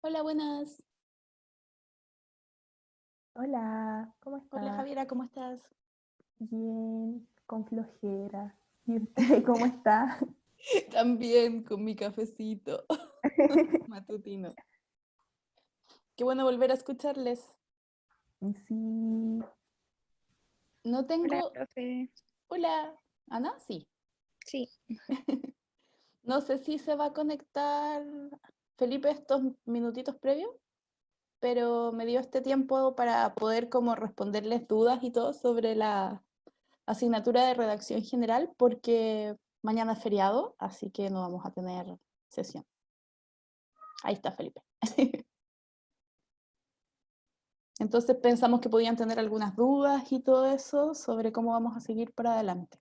Hola, buenas. Hola, ¿cómo Hola estás? Javiera, ¿cómo estás? Bien, con flojera. ¿Y usted cómo está? También con mi cafecito matutino. Qué bueno volver a escucharles. Sí, No Hola, tengo... profe. Hola, Ana, sí. Sí, No sé si se va a conectar Felipe estos minutitos previos, pero me dio este tiempo para poder como responderles dudas y todo sobre la asignatura de redacción general, porque mañana es feriado, así que no vamos a tener sesión. Ahí está Felipe. Entonces pensamos que podían tener algunas dudas y todo eso sobre cómo vamos a seguir para adelante.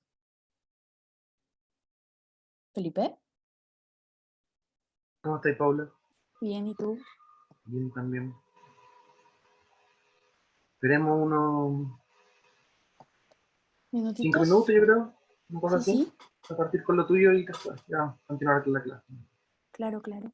Felipe, ¿Cómo estáis, Paula? bien, ¿y tú? Bien también. Esperemos unos 5 ¿Minutitos? minutos, yo creo, una cosa Sí, así, sí, para partir con lo tuyo y después ya continuar con la clase. claro, claro.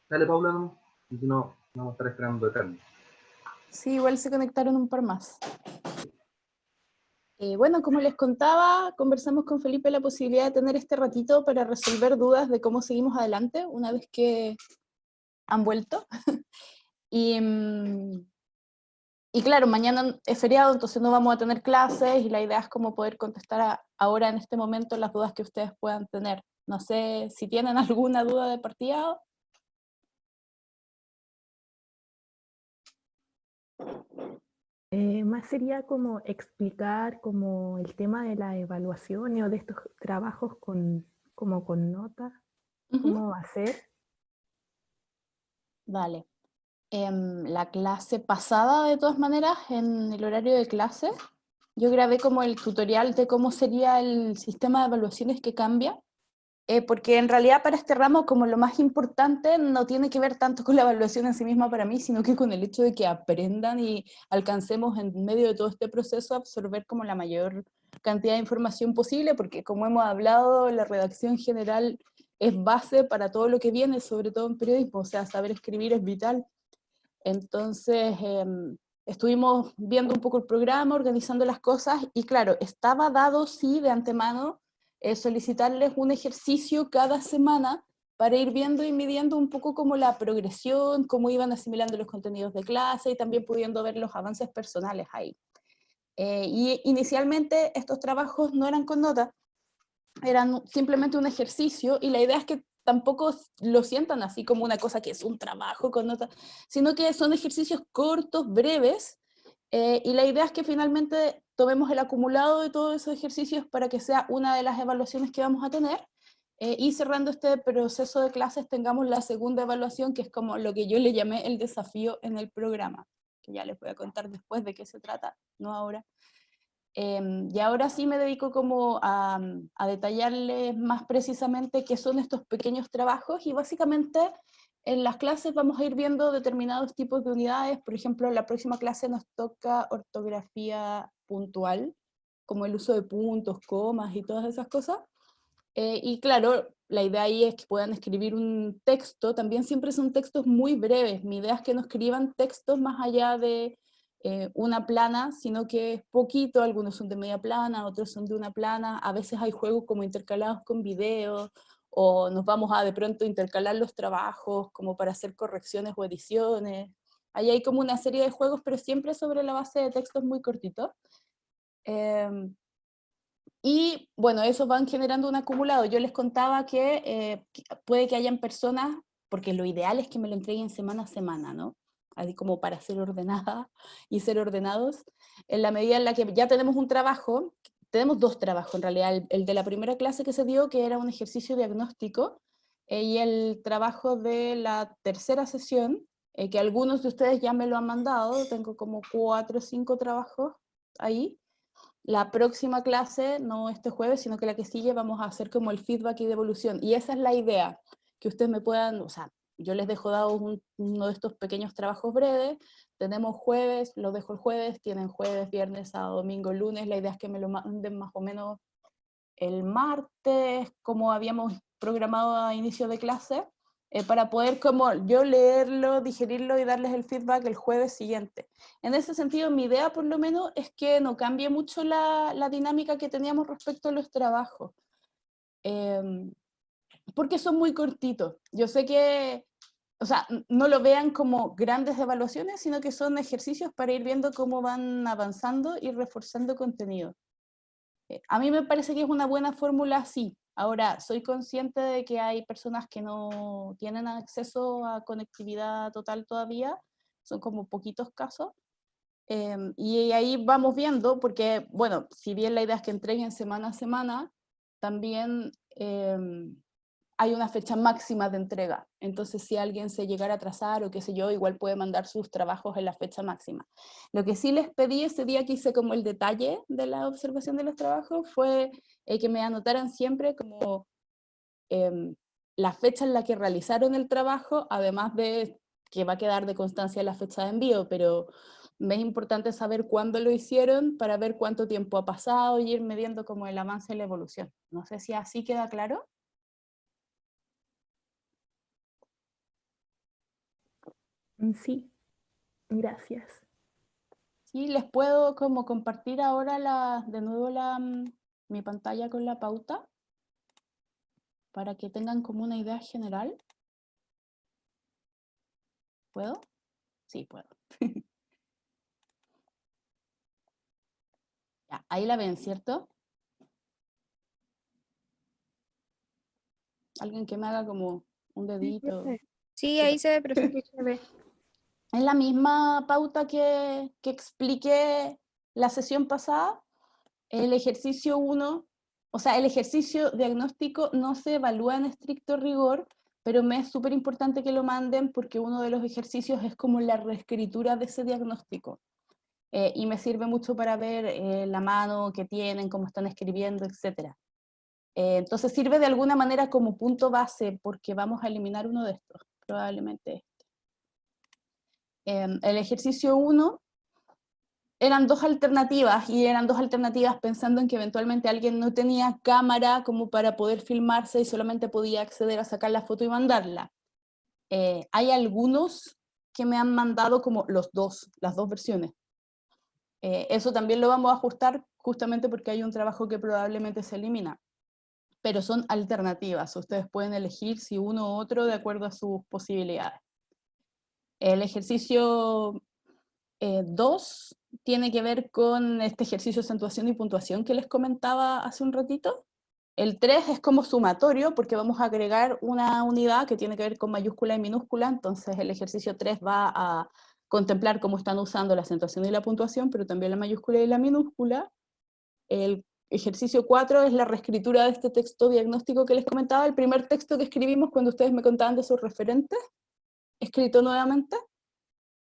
Dale, Paula, y si no, vamos a estar esperando eterno. Sí, igual se conectaron un par más. Bueno, como les contaba, conversamos con Felipe la posibilidad de tener este ratito para resolver dudas de cómo seguimos adelante una vez que han vuelto. Y, y claro, mañana es feriado, entonces no vamos a tener clases y la idea es como poder contestar ahora en este momento las dudas que ustedes puedan tener. No sé si tienen alguna duda de partida. Más sería como explicar como el tema de la evaluación o de estos trabajos como con notas, cómo va a ser. Vale. La clase pasada, de todas maneras, en el horario de clase, yo grabé como el tutorial de cómo sería el sistema de evaluaciones que cambia, porque en realidad para este ramo como lo más importante no tiene que ver tanto con la evaluación en sí misma para mí, sino que con el hecho de que aprendan y alcancemos en medio de todo este proceso a absorber como la mayor cantidad de información posible, porque como hemos hablado, la redacción general es base para todo lo que viene, sobre todo en periodismo, o sea, saber escribir es vital. Entonces, estuvimos viendo un poco el programa, organizando las cosas, y claro, estaba dado, sí, de antemano, solicitarles un ejercicio cada semana para ir viendo y midiendo un poco como la progresión, cómo iban asimilando los contenidos de clase y también pudiendo ver los avances personales ahí. Y inicialmente estos trabajos no eran con nota, eran simplemente un ejercicio, y la idea es que tampoco lo sientan así como una cosa que es un trabajo con nota, sino que son ejercicios cortos, breves, y la idea es que finalmente tomemos el acumulado de todos esos ejercicios para que sea una de las evaluaciones que vamos a tener, y cerrando este proceso de clases tengamos la segunda evaluación, que es como lo que yo le llamé el desafío en el programa, que ya les voy a contar después de qué se trata, no ahora. Y ahora sí me dedico como a detallarles más precisamente qué son estos pequeños trabajos, y básicamente en las clases vamos a ir viendo determinados tipos de unidades. Por ejemplo, en la próxima clase nos toca ortografía puntual, como el uso de puntos, comas y todas esas cosas. Y claro, la idea ahí es que puedan escribir un texto, también siempre son textos muy breves. Mi idea es que no escriban textos más allá de una plana, sino que es poquito, algunos son de media plana, otros son de una plana, a veces hay juegos como intercalados con videos, o nos vamos a de pronto intercalar los trabajos como para hacer correcciones o ediciones. Ahí hay como una serie de juegos, pero siempre sobre la base de textos muy cortitos. Y bueno, esos van generando un acumulado. Yo les contaba que puede que hayan personas, porque lo ideal es que me lo entreguen semana a semana, ¿no? Así como para ser ordenada y ser ordenados. En la medida en la que ya tenemos un trabajo, tenemos dos trabajos en realidad, el de la primera clase que se dio, que era un ejercicio diagnóstico, y el trabajo de la tercera sesión, que algunos de ustedes ya me lo han mandado, tengo como 4 o 5 trabajos ahí. La próxima clase, no este jueves, sino que la que sigue, vamos a hacer como el feedback y devolución. Y esa es la idea, que ustedes me puedan, o sea, yo les dejo dado uno de estos pequeños trabajos breves, tenemos jueves, los dejo el jueves, tienen jueves, viernes, sábado, domingo, lunes, la idea es que me lo manden más o menos el martes, como habíamos programado a inicio de clase, para poder como yo leerlo, digerirlo y darles el feedback el jueves siguiente. En ese sentido, mi idea por lo menos es que no cambie mucho la dinámica que teníamos respecto a los trabajos, porque son muy cortitos. Yo sé que, o sea, no lo vean como grandes evaluaciones, sino que son ejercicios para ir viendo cómo van avanzando y reforzando contenido. A mí me parece que es una buena fórmula, sí. Ahora, soy consciente de que hay personas que no tienen acceso a conectividad total todavía, son como poquitos casos, y ahí vamos viendo, porque, bueno, si bien la idea es que entreguen semana a semana, también hay una fecha máxima de entrega. Entonces, si alguien se llegara a atrasar o qué sé yo, igual puede mandar sus trabajos en la fecha máxima. Lo que sí les pedí ese día que hice como el detalle de la observación de los trabajos fue que me anotaran siempre como eh, la fecha en la que realizaron el trabajo, además de que va a quedar de constancia la fecha de envío, pero me es importante saber cuándo lo hicieron para ver cuánto tiempo ha pasado y ir midiendo como el avance y la evolución. No sé si así queda claro. Sí, gracias. Sí, les puedo como compartir ahora de nuevo mi pantalla con la pauta para que tengan como una idea general. ¿Puedo? Sí, puedo. Ya, ahí la ven, ¿cierto? Alguien que me haga como un dedito. Sí, ahí se ve perfecto. Sí, se ve. Es la misma pauta que expliqué la sesión pasada. El ejercicio 1, o sea, el ejercicio diagnóstico no se evalúa en estricto rigor, pero me es súper importante que lo manden porque uno de los ejercicios es como la reescritura de ese diagnóstico. Y me sirve mucho para ver la mano que tienen, cómo están escribiendo, etc. Entonces sirve de alguna manera como punto base porque vamos a eliminar uno de estos, probablemente. El ejercicio 1 eran dos alternativas, y eran dos alternativas pensando en que eventualmente alguien no tenía cámara como para poder filmarse y solamente podía acceder a sacar la foto y mandarla. Hay algunos que me han mandado como las dos versiones. Eso también lo vamos a ajustar justamente porque hay un trabajo que probablemente se elimina. Pero son alternativas, ustedes pueden elegir si uno u otro de acuerdo a sus posibilidades. El ejercicio 2 tiene que ver con este ejercicio de acentuación y puntuación que les comentaba hace un ratito. El 3 es como sumatorio porque vamos a agregar una unidad que tiene que ver con mayúscula y minúscula, entonces el ejercicio 3 va a contemplar cómo están usando la acentuación y la puntuación, pero también la mayúscula y la minúscula. El ejercicio 4 es la reescritura de este texto diagnóstico que les comentaba, el primer texto que escribimos cuando ustedes me contaban de sus referentes, escrito nuevamente.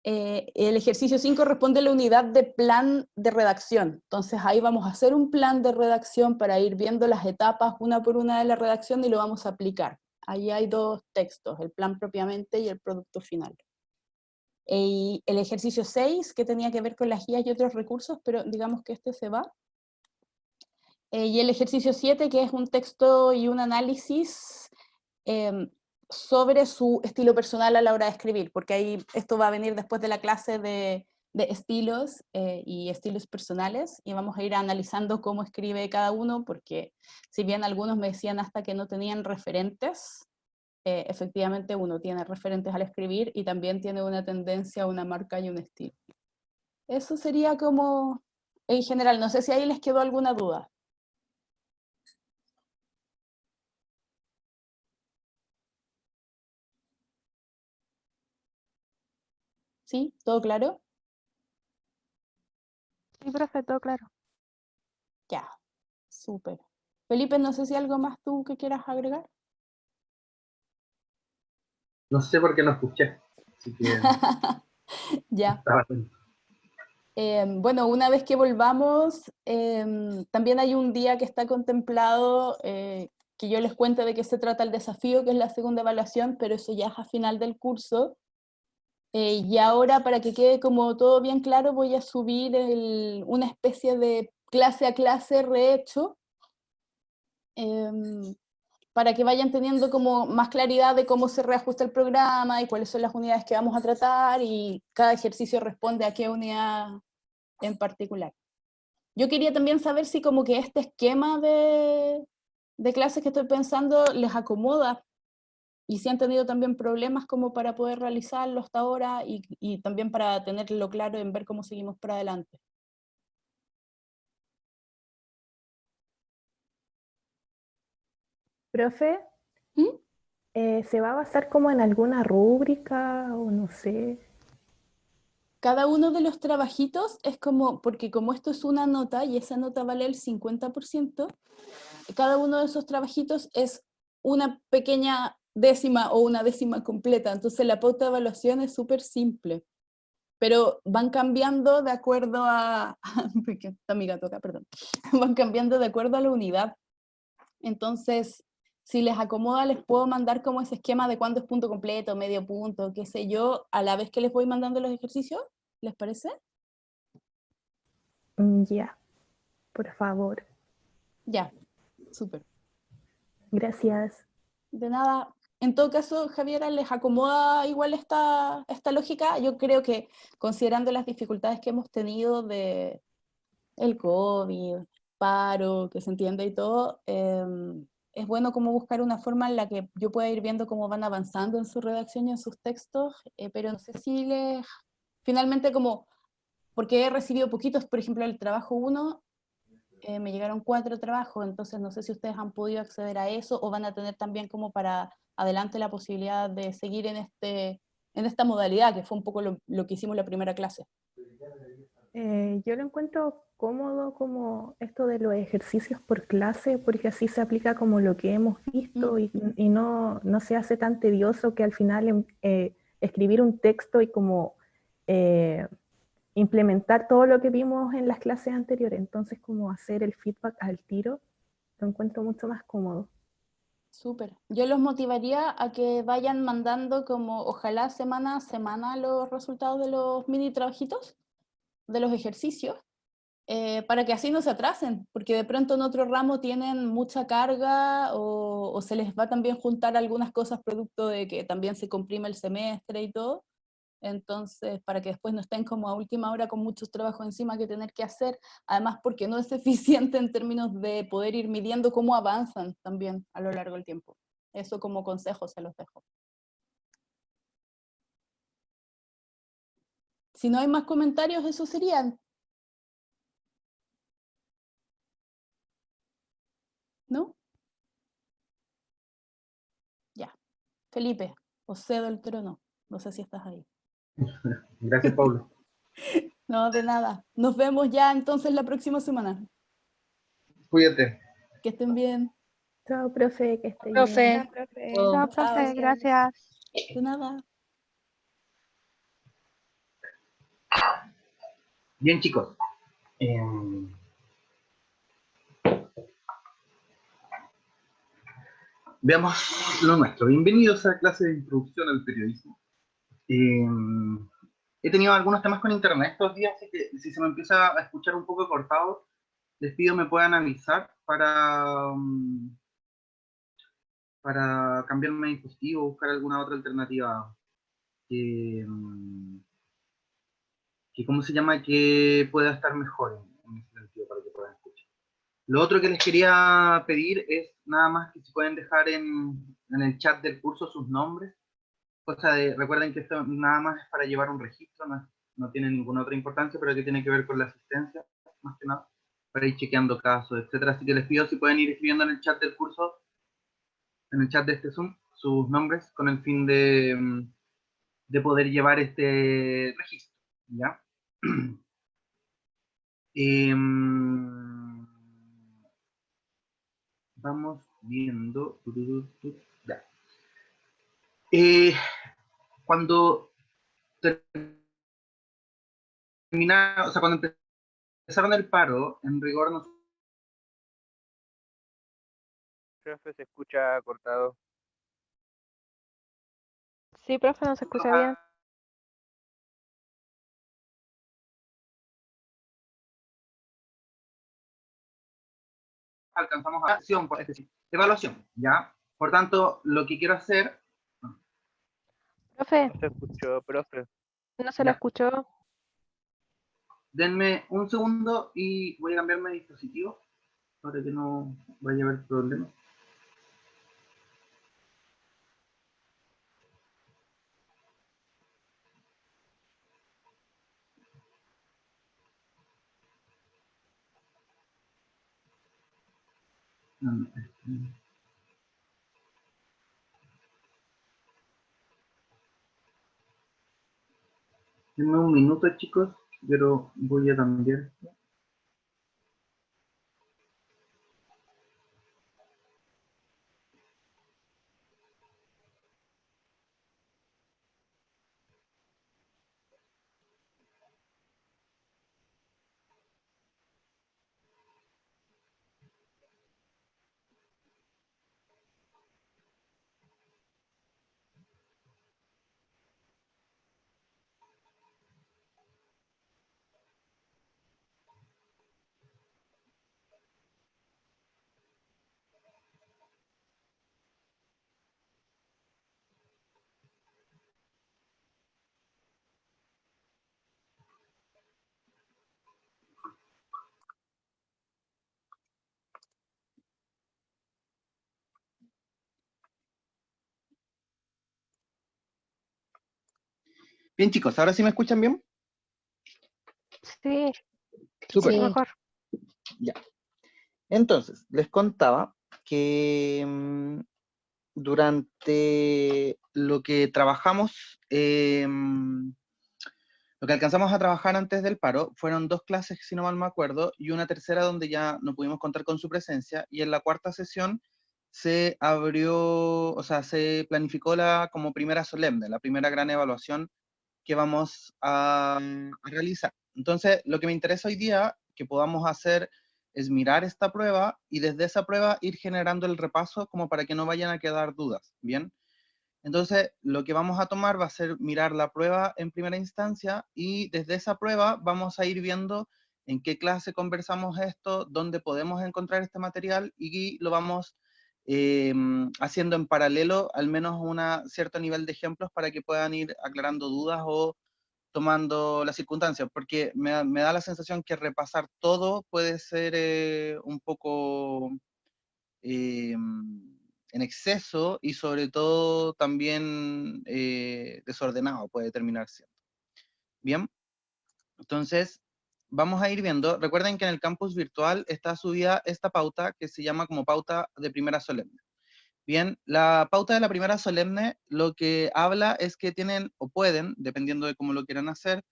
El ejercicio 5 responde a la unidad de plan de redacción. Entonces ahí vamos a hacer un plan de redacción para ir viendo las etapas una por una de la redacción y lo vamos a aplicar. Ahí hay dos textos, el plan propiamente y el producto final. Y el ejercicio 6, que tenía que ver con las guías y otros recursos, pero digamos que este se va. Y el ejercicio 7, que es un texto y un análisis sobre su estilo personal a la hora de escribir, porque ahí esto va a venir después de la clase de estilos y estilos personales, y vamos a ir analizando cómo escribe cada uno, porque si bien algunos me decían hasta que no tenían referentes, efectivamente uno tiene referentes al escribir y también tiene una tendencia, una marca y un estilo. Eso sería como en general, no sé si ahí les quedó alguna duda. ¿Sí? ¿Todo claro? Sí, profe, todo claro. Ya, súper. Felipe, no sé si algo más tú que quieras agregar. No sé por qué no escuché, así que Ya. estaba atento. Bueno, una vez que volvamos, también hay un día que está contemplado que yo les cuente de qué se trata el desafío, que es la segunda evaluación, pero eso ya es a final del curso. Y ahora, para que quede como todo bien claro, voy a subir una especie de clase a clase rehecho, para que vayan teniendo como más claridad de cómo se reajusta el programa y cuáles son las unidades que vamos a tratar, y cada ejercicio responde a qué unidad en particular. Yo quería también saber si como que este esquema de clases que estoy pensando les acomoda, y si han tenido también problemas como para poder realizarlo hasta ahora, y también para tenerlo claro en ver cómo seguimos para adelante. Profe, ¿Mm? ¿se va a basar como en alguna rúbrica o no sé? Cada uno de los trabajitos es como, porque como esto es una nota y esa nota vale el 50%, cada uno de esos trabajitos es una pequeña décima o una décima completa, entonces la pauta de evaluación es súper simple, pero van cambiando de acuerdo a, porque está mi gato acá, perdón, van cambiando de acuerdo a la unidad. Entonces, si les acomoda, les puedo mandar como ese esquema de cuándo es punto completo, medio punto, qué sé yo, a la vez que les voy mandando los ejercicios, ¿les parece? Ya, por favor. Ya, súper. Gracias. De nada. en todo caso, Javiera, ¿les acomoda igual esta lógica? Yo creo que, considerando las dificultades que hemos tenido de el COVID, paro, que se entiende y todo, es bueno como buscar una forma en la que yo pueda ir viendo cómo van avanzando en su redacción y en sus textos, pero no sé si les, finalmente como, porque he recibido poquitos, por ejemplo, el trabajo 1, me llegaron 4 trabajos, entonces no sé si ustedes han podido acceder a eso o van a tener también como para adelante la posibilidad de seguir en esta modalidad, que fue un poco lo que hicimos la primera clase. Yo lo encuentro cómodo como esto de los ejercicios por clase, porque así se aplica como lo que hemos visto y no se hace tan tedioso que al final escribir un texto y como implementar todo lo que vimos en las clases anteriores. Entonces como hacer el feedback al tiro, lo encuentro mucho más cómodo. Súper. Yo los motivaría a que vayan mandando como ojalá semana a semana los resultados de los mini trabajitos, de los ejercicios, para que así no se atrasen, porque de pronto en otro ramo tienen mucha carga o se les va también juntar algunas cosas producto de que también se comprime el semestre y todo. Entonces, para que después no estén como a última hora con muchos trabajos encima que tener que hacer, además porque no es eficiente en términos de poder ir midiendo cómo avanzan también a lo largo del tiempo. Eso como consejo se los dejo. Si no hay más comentarios, eso serían, ¿no? Ya. Felipe, os cedo el trono. No sé si estás ahí. Gracias, Pablo. No, de nada. Nos vemos ya entonces la próxima semana. Cuídate. Que estén bien. Chao, profe, que esté Profe. bien. Chao, profe, gracias. De nada. Bien, chicos. Veamos lo nuestro. Bienvenidos a la clase de introducción al periodismo. He tenido algunos temas con internet estos días, así que si se me empieza a escuchar un poco cortado, les pido me puedan avisar para cambiarme de dispositivo, buscar alguna otra alternativa que ¿cómo se llama? Que pueda estar mejor en ese sentido para que puedan escuchar. Lo otro que les quería pedir es nada más que si pueden dejar en el chat del curso sus nombres. Recuerden que esto nada más es para llevar un registro, no tiene ninguna otra importancia, pero que tiene que ver con la asistencia, más que nada, para ir chequeando casos, etcétera. Así que les pido si pueden ir escribiendo en el chat del curso, en el chat de este Zoom, sus nombres con el fin de poder llevar este registro, ¿ya? Vamos viendo. Ya. Cuando terminaron, o sea, cuando empezaron el paro, en rigor no. Profe, se escucha cortado. Sí, profe, no se escucha bien. Alcanzamos a acción, es decir, evaluación, ¿ya? Por tanto, lo que quiero hacer, Profe, No se escuchó, profe. no se lo ya, escuchó. denme un segundo y voy a cambiarme de dispositivo para que no vaya a haber problemas. Denme un minuto, chicos, pero voy a cambiar. Bien, chicos, ¿ahora sí me escuchan bien? Sí, Súper. Sí. mejor. Ya. Entonces, les contaba que durante lo que trabajamos, lo que alcanzamos a trabajar antes del paro, fueron 2 clases, si no mal me acuerdo, y una tercera donde ya no pudimos contar con su presencia, y en la cuarta sesión se abrió, o sea, se planificó como primera solemne, la primera gran evaluación que vamos a realizar. Entonces, lo que me interesa hoy día que podamos hacer es mirar esta prueba y desde esa prueba ir generando el repaso como para que no vayan a quedar dudas, ¿bien? Entonces, lo que vamos a tomar va a ser mirar la prueba en primera instancia y desde esa prueba vamos a ir viendo en qué clase conversamos esto, dónde podemos encontrar este material y lo vamos haciendo en paralelo al menos un cierto nivel de ejemplos para que puedan ir aclarando dudas o tomando las circunstancias, porque me da la sensación que repasar todo puede ser un poco en exceso y sobre todo también desordenado puede terminar siendo. Bien, entonces vamos a ir viendo, recuerden que en el campus virtual está subida esta pauta que se llama como pauta de primera solemne. Bien, la pauta de la primera solemne lo que habla es que tienen o pueden, dependiendo de cómo lo quieran hacer,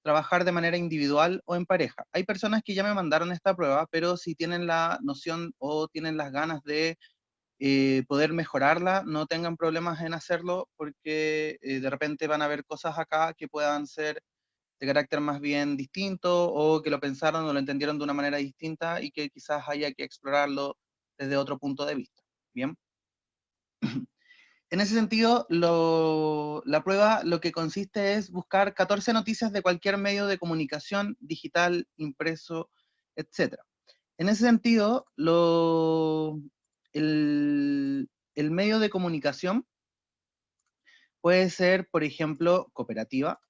trabajar de manera individual o en pareja. Hay personas que ya me mandaron esta prueba, pero si tienen la noción o tienen las ganas de poder mejorarla, no tengan problemas en hacerlo porque de repente van a haber cosas acá que puedan ser de carácter más bien distinto o que lo pensaron o lo entendieron de una manera distinta y que quizás haya que explorarlo desde otro punto de vista. Bien. En ese sentido, la prueba lo que consiste es buscar 14 noticias de cualquier medio de comunicación, digital, impreso, etc. En ese sentido, el medio de comunicación puede ser, por ejemplo, cooperativa,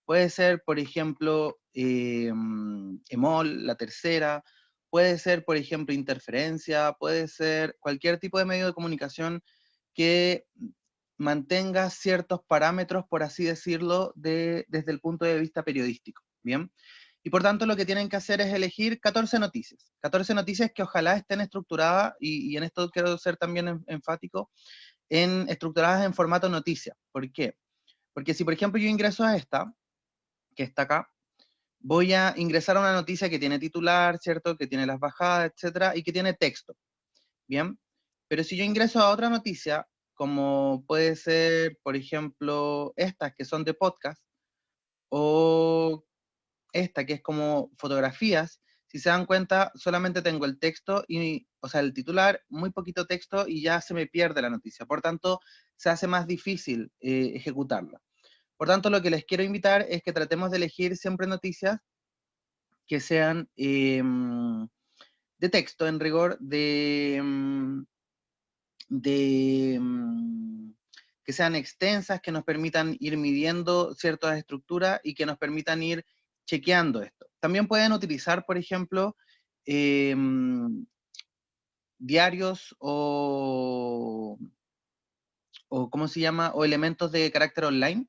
puede ser, por ejemplo, EMOL, la tercera, puede ser, por ejemplo, interferencia, puede ser cualquier tipo de medio de comunicación que mantenga ciertos parámetros, por así decirlo, desde el punto de vista periodístico, ¿bien? Y por tanto lo que tienen que hacer es elegir 14 noticias que ojalá estén estructuradas, y en esto quiero ser también enfático, estructuradas en formato noticia. ¿Por qué? Porque si por ejemplo yo ingreso a esta, que está acá, voy a ingresar a una noticia que tiene titular, ¿cierto? Que tiene las bajadas, etcétera, y que tiene texto, ¿bien? Pero si yo ingreso a otra noticia, como puede ser, por ejemplo, estas que son de podcast, o esta que es como fotografías, si se dan cuenta, solamente tengo el texto, o sea, el titular, muy poquito texto y ya se me pierde la noticia. Por tanto, se hace más difícil ejecutarla. Por tanto, lo que les quiero invitar es que tratemos de elegir siempre noticias que sean de texto, en rigor, que sean extensas, que nos permitan ir midiendo ciertas estructuras y que nos permitan ir chequeando esto. También pueden utilizar, por ejemplo, diarios o ¿cómo se llama? O elementos de carácter online,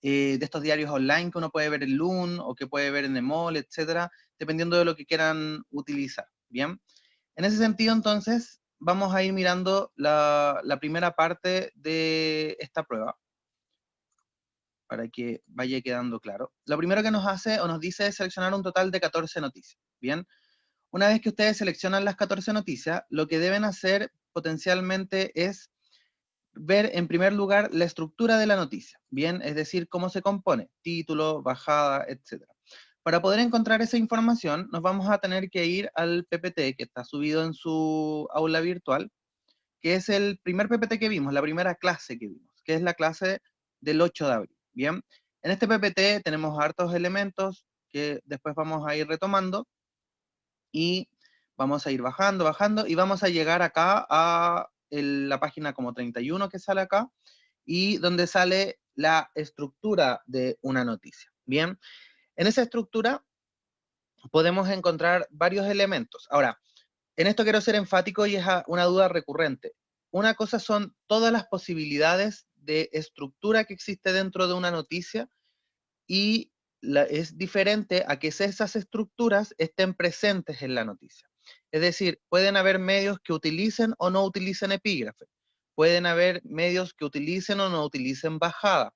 de estos diarios online que uno puede ver en Loon o que puede ver en Emol, etcétera, dependiendo de lo que quieran utilizar. Bien. En ese sentido, entonces, vamos a ir mirando la primera parte de esta prueba, para que vaya quedando claro. Lo primero que nos hace o nos dice es seleccionar un total de 14 noticias. Bien, una vez que ustedes seleccionan las 14 noticias, lo que deben hacer potencialmente es ver en primer lugar la estructura de la noticia. Bien, es decir, cómo se compone, título, bajada, etc. Para poder encontrar esa información, nos vamos a tener que ir al PPT que está subido en su aula virtual, que es el primer PPT que vimos, la primera clase que vimos, que es la clase del 8 de abril. Bien, en este PPT tenemos hartos elementos que después vamos a ir retomando y vamos a ir bajando, bajando y vamos a llegar acá a la página como 31 que sale acá y donde sale la estructura de una noticia. Bien, en esa estructura podemos encontrar varios elementos. Ahora, en esto quiero ser enfático y es una duda recurrente. Una cosa son todas las posibilidades de estructura que existe dentro de una noticia y es diferente a que esas estructuras estén presentes en la noticia. Es decir, pueden haber medios que utilicen o no utilicen epígrafe, pueden haber medios que utilicen o no utilicen bajada,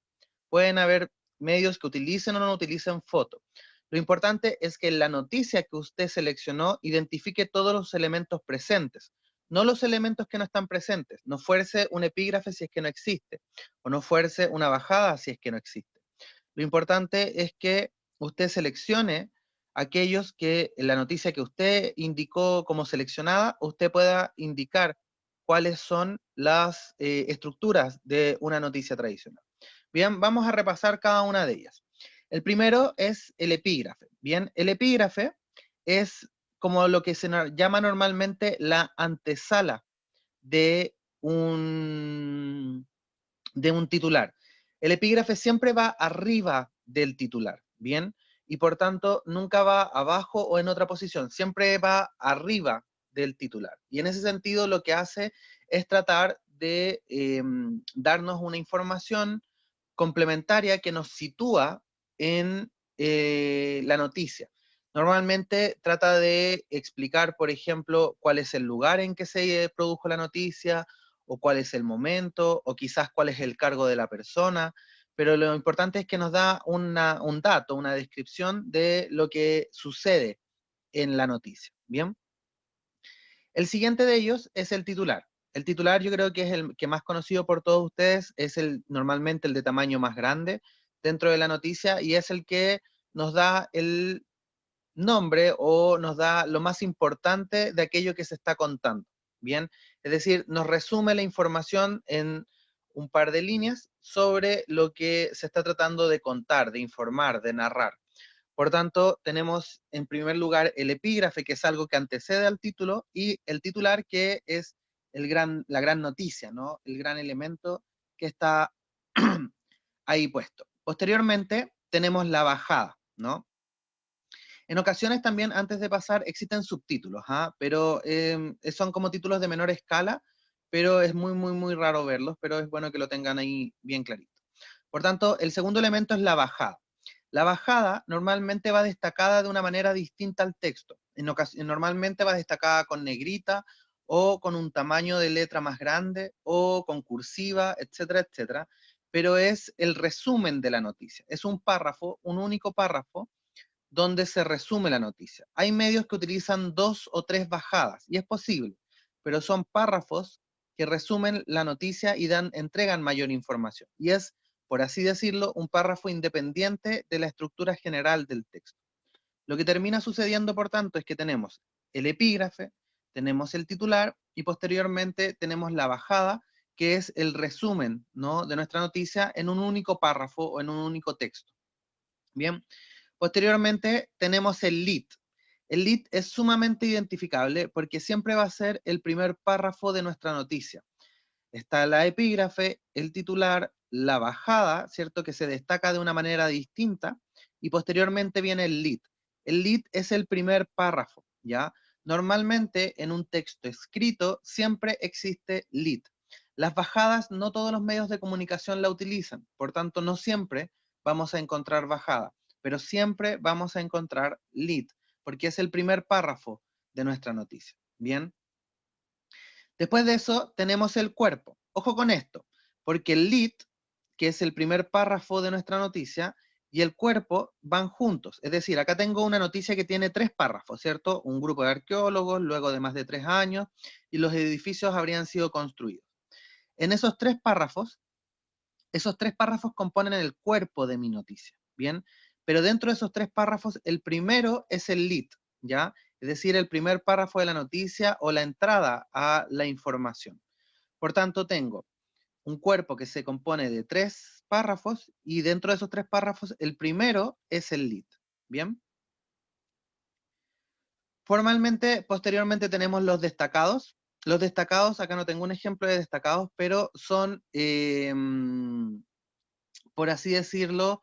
pueden haber medios que utilicen o no utilicen foto. Lo importante es que la noticia que usted seleccionó identifique todos los elementos presentes, no los elementos que no están presentes. No fuerce un epígrafe si es que no existe, o no fuerce una bajada si es que no existe. Lo importante es que usted seleccione aquellos que en la noticia que usted indicó como seleccionada, usted pueda indicar cuáles son las estructuras de una noticia tradicional. Bien, vamos a repasar cada una de ellas. El primero es el epígrafe. Bien, el epígrafe es como lo que se llama normalmente la antesala de un titular. El epígrafe siempre va arriba del titular, ¿bien? Y por tanto nunca va abajo o en otra posición, siempre va arriba del titular. Y en ese sentido lo que hace es tratar de darnos una información complementaria que nos sitúa en la noticia. Normalmente trata de explicar, por ejemplo, cuál es el lugar en que se produjo la noticia, o cuál es el momento, o quizás cuál es el cargo de la persona, pero lo importante es que nos da un dato, una descripción de lo que sucede en la noticia. ¿Bien? El siguiente de ellos es el titular. El titular yo creo que es el que más conocido por todos ustedes, es normalmente el de tamaño más grande dentro de la noticia y es el que nos da el nombre o nos da lo más importante de aquello que se está contando. Bien, es decir, nos resume la información en un par de líneas sobre lo que se está tratando de contar, de informar, de narrar. Por tanto, tenemos en primer lugar el epígrafe, que es algo que antecede al título, y el titular, que es la gran noticia, ¿no? El gran elemento que está ahí puesto. Posteriormente, tenemos la bajada, ¿no? En ocasiones también, antes de pasar, existen subtítulos, ¿ah? Pero son como títulos de menor escala, pero es muy, muy, muy raro verlos, pero es bueno que lo tengan ahí bien clarito. Por tanto, el segundo elemento es la bajada. La bajada normalmente va destacada de una manera distinta al texto. Normalmente va destacada con negrita, o con un tamaño de letra más grande, o con cursiva, etcétera, etcétera. Pero es el resumen de la noticia. Es un párrafo, un único párrafo, donde se resume la noticia. Hay medios que utilizan 2 o 3 bajadas, y es posible, pero son párrafos que resumen la noticia y entregan mayor información. Y es, por así decirlo, un párrafo independiente de la estructura general del texto. Lo que termina sucediendo, por tanto, es que tenemos el epígrafe, tenemos el titular, y posteriormente tenemos la bajada, que es el resumen, ¿no?, de nuestra noticia en un único párrafo o en un único texto. Bien. Posteriormente tenemos el lead. El lead es sumamente identificable porque siempre va a ser el primer párrafo de nuestra noticia. Está la epígrafe, el titular, la bajada, ¿cierto?, que se destaca de una manera distinta, y posteriormente viene el lead. El lead es el primer párrafo, ¿ya? Normalmente en un texto escrito siempre existe lead. Las bajadas no todos los medios de comunicación la utilizan, por tanto no siempre vamos a encontrar bajada, pero siempre vamos a encontrar lead, porque es el primer párrafo de nuestra noticia. Bien. Después de eso tenemos el cuerpo. Ojo con esto, porque el lead, que es el primer párrafo de nuestra noticia, y el cuerpo van juntos. Es decir, acá tengo una noticia que tiene 3 párrafos, ¿cierto? Un grupo de arqueólogos, luego de más de 3 años, y los edificios habrían sido construidos. En esos 3 párrafos, esos 3 párrafos componen el cuerpo de mi noticia, ¿bien? Pero dentro de esos 3 párrafos, el primero es el lead, ¿ya? Es decir, el primer párrafo de la noticia o la entrada a la información. Por tanto, tengo un cuerpo que se compone de 3 párrafos, y dentro de esos 3 párrafos, el primero es el lead, ¿bien? Formalmente, posteriormente tenemos los destacados. Los destacados, acá no tengo un ejemplo de destacados, pero son, por así decirlo,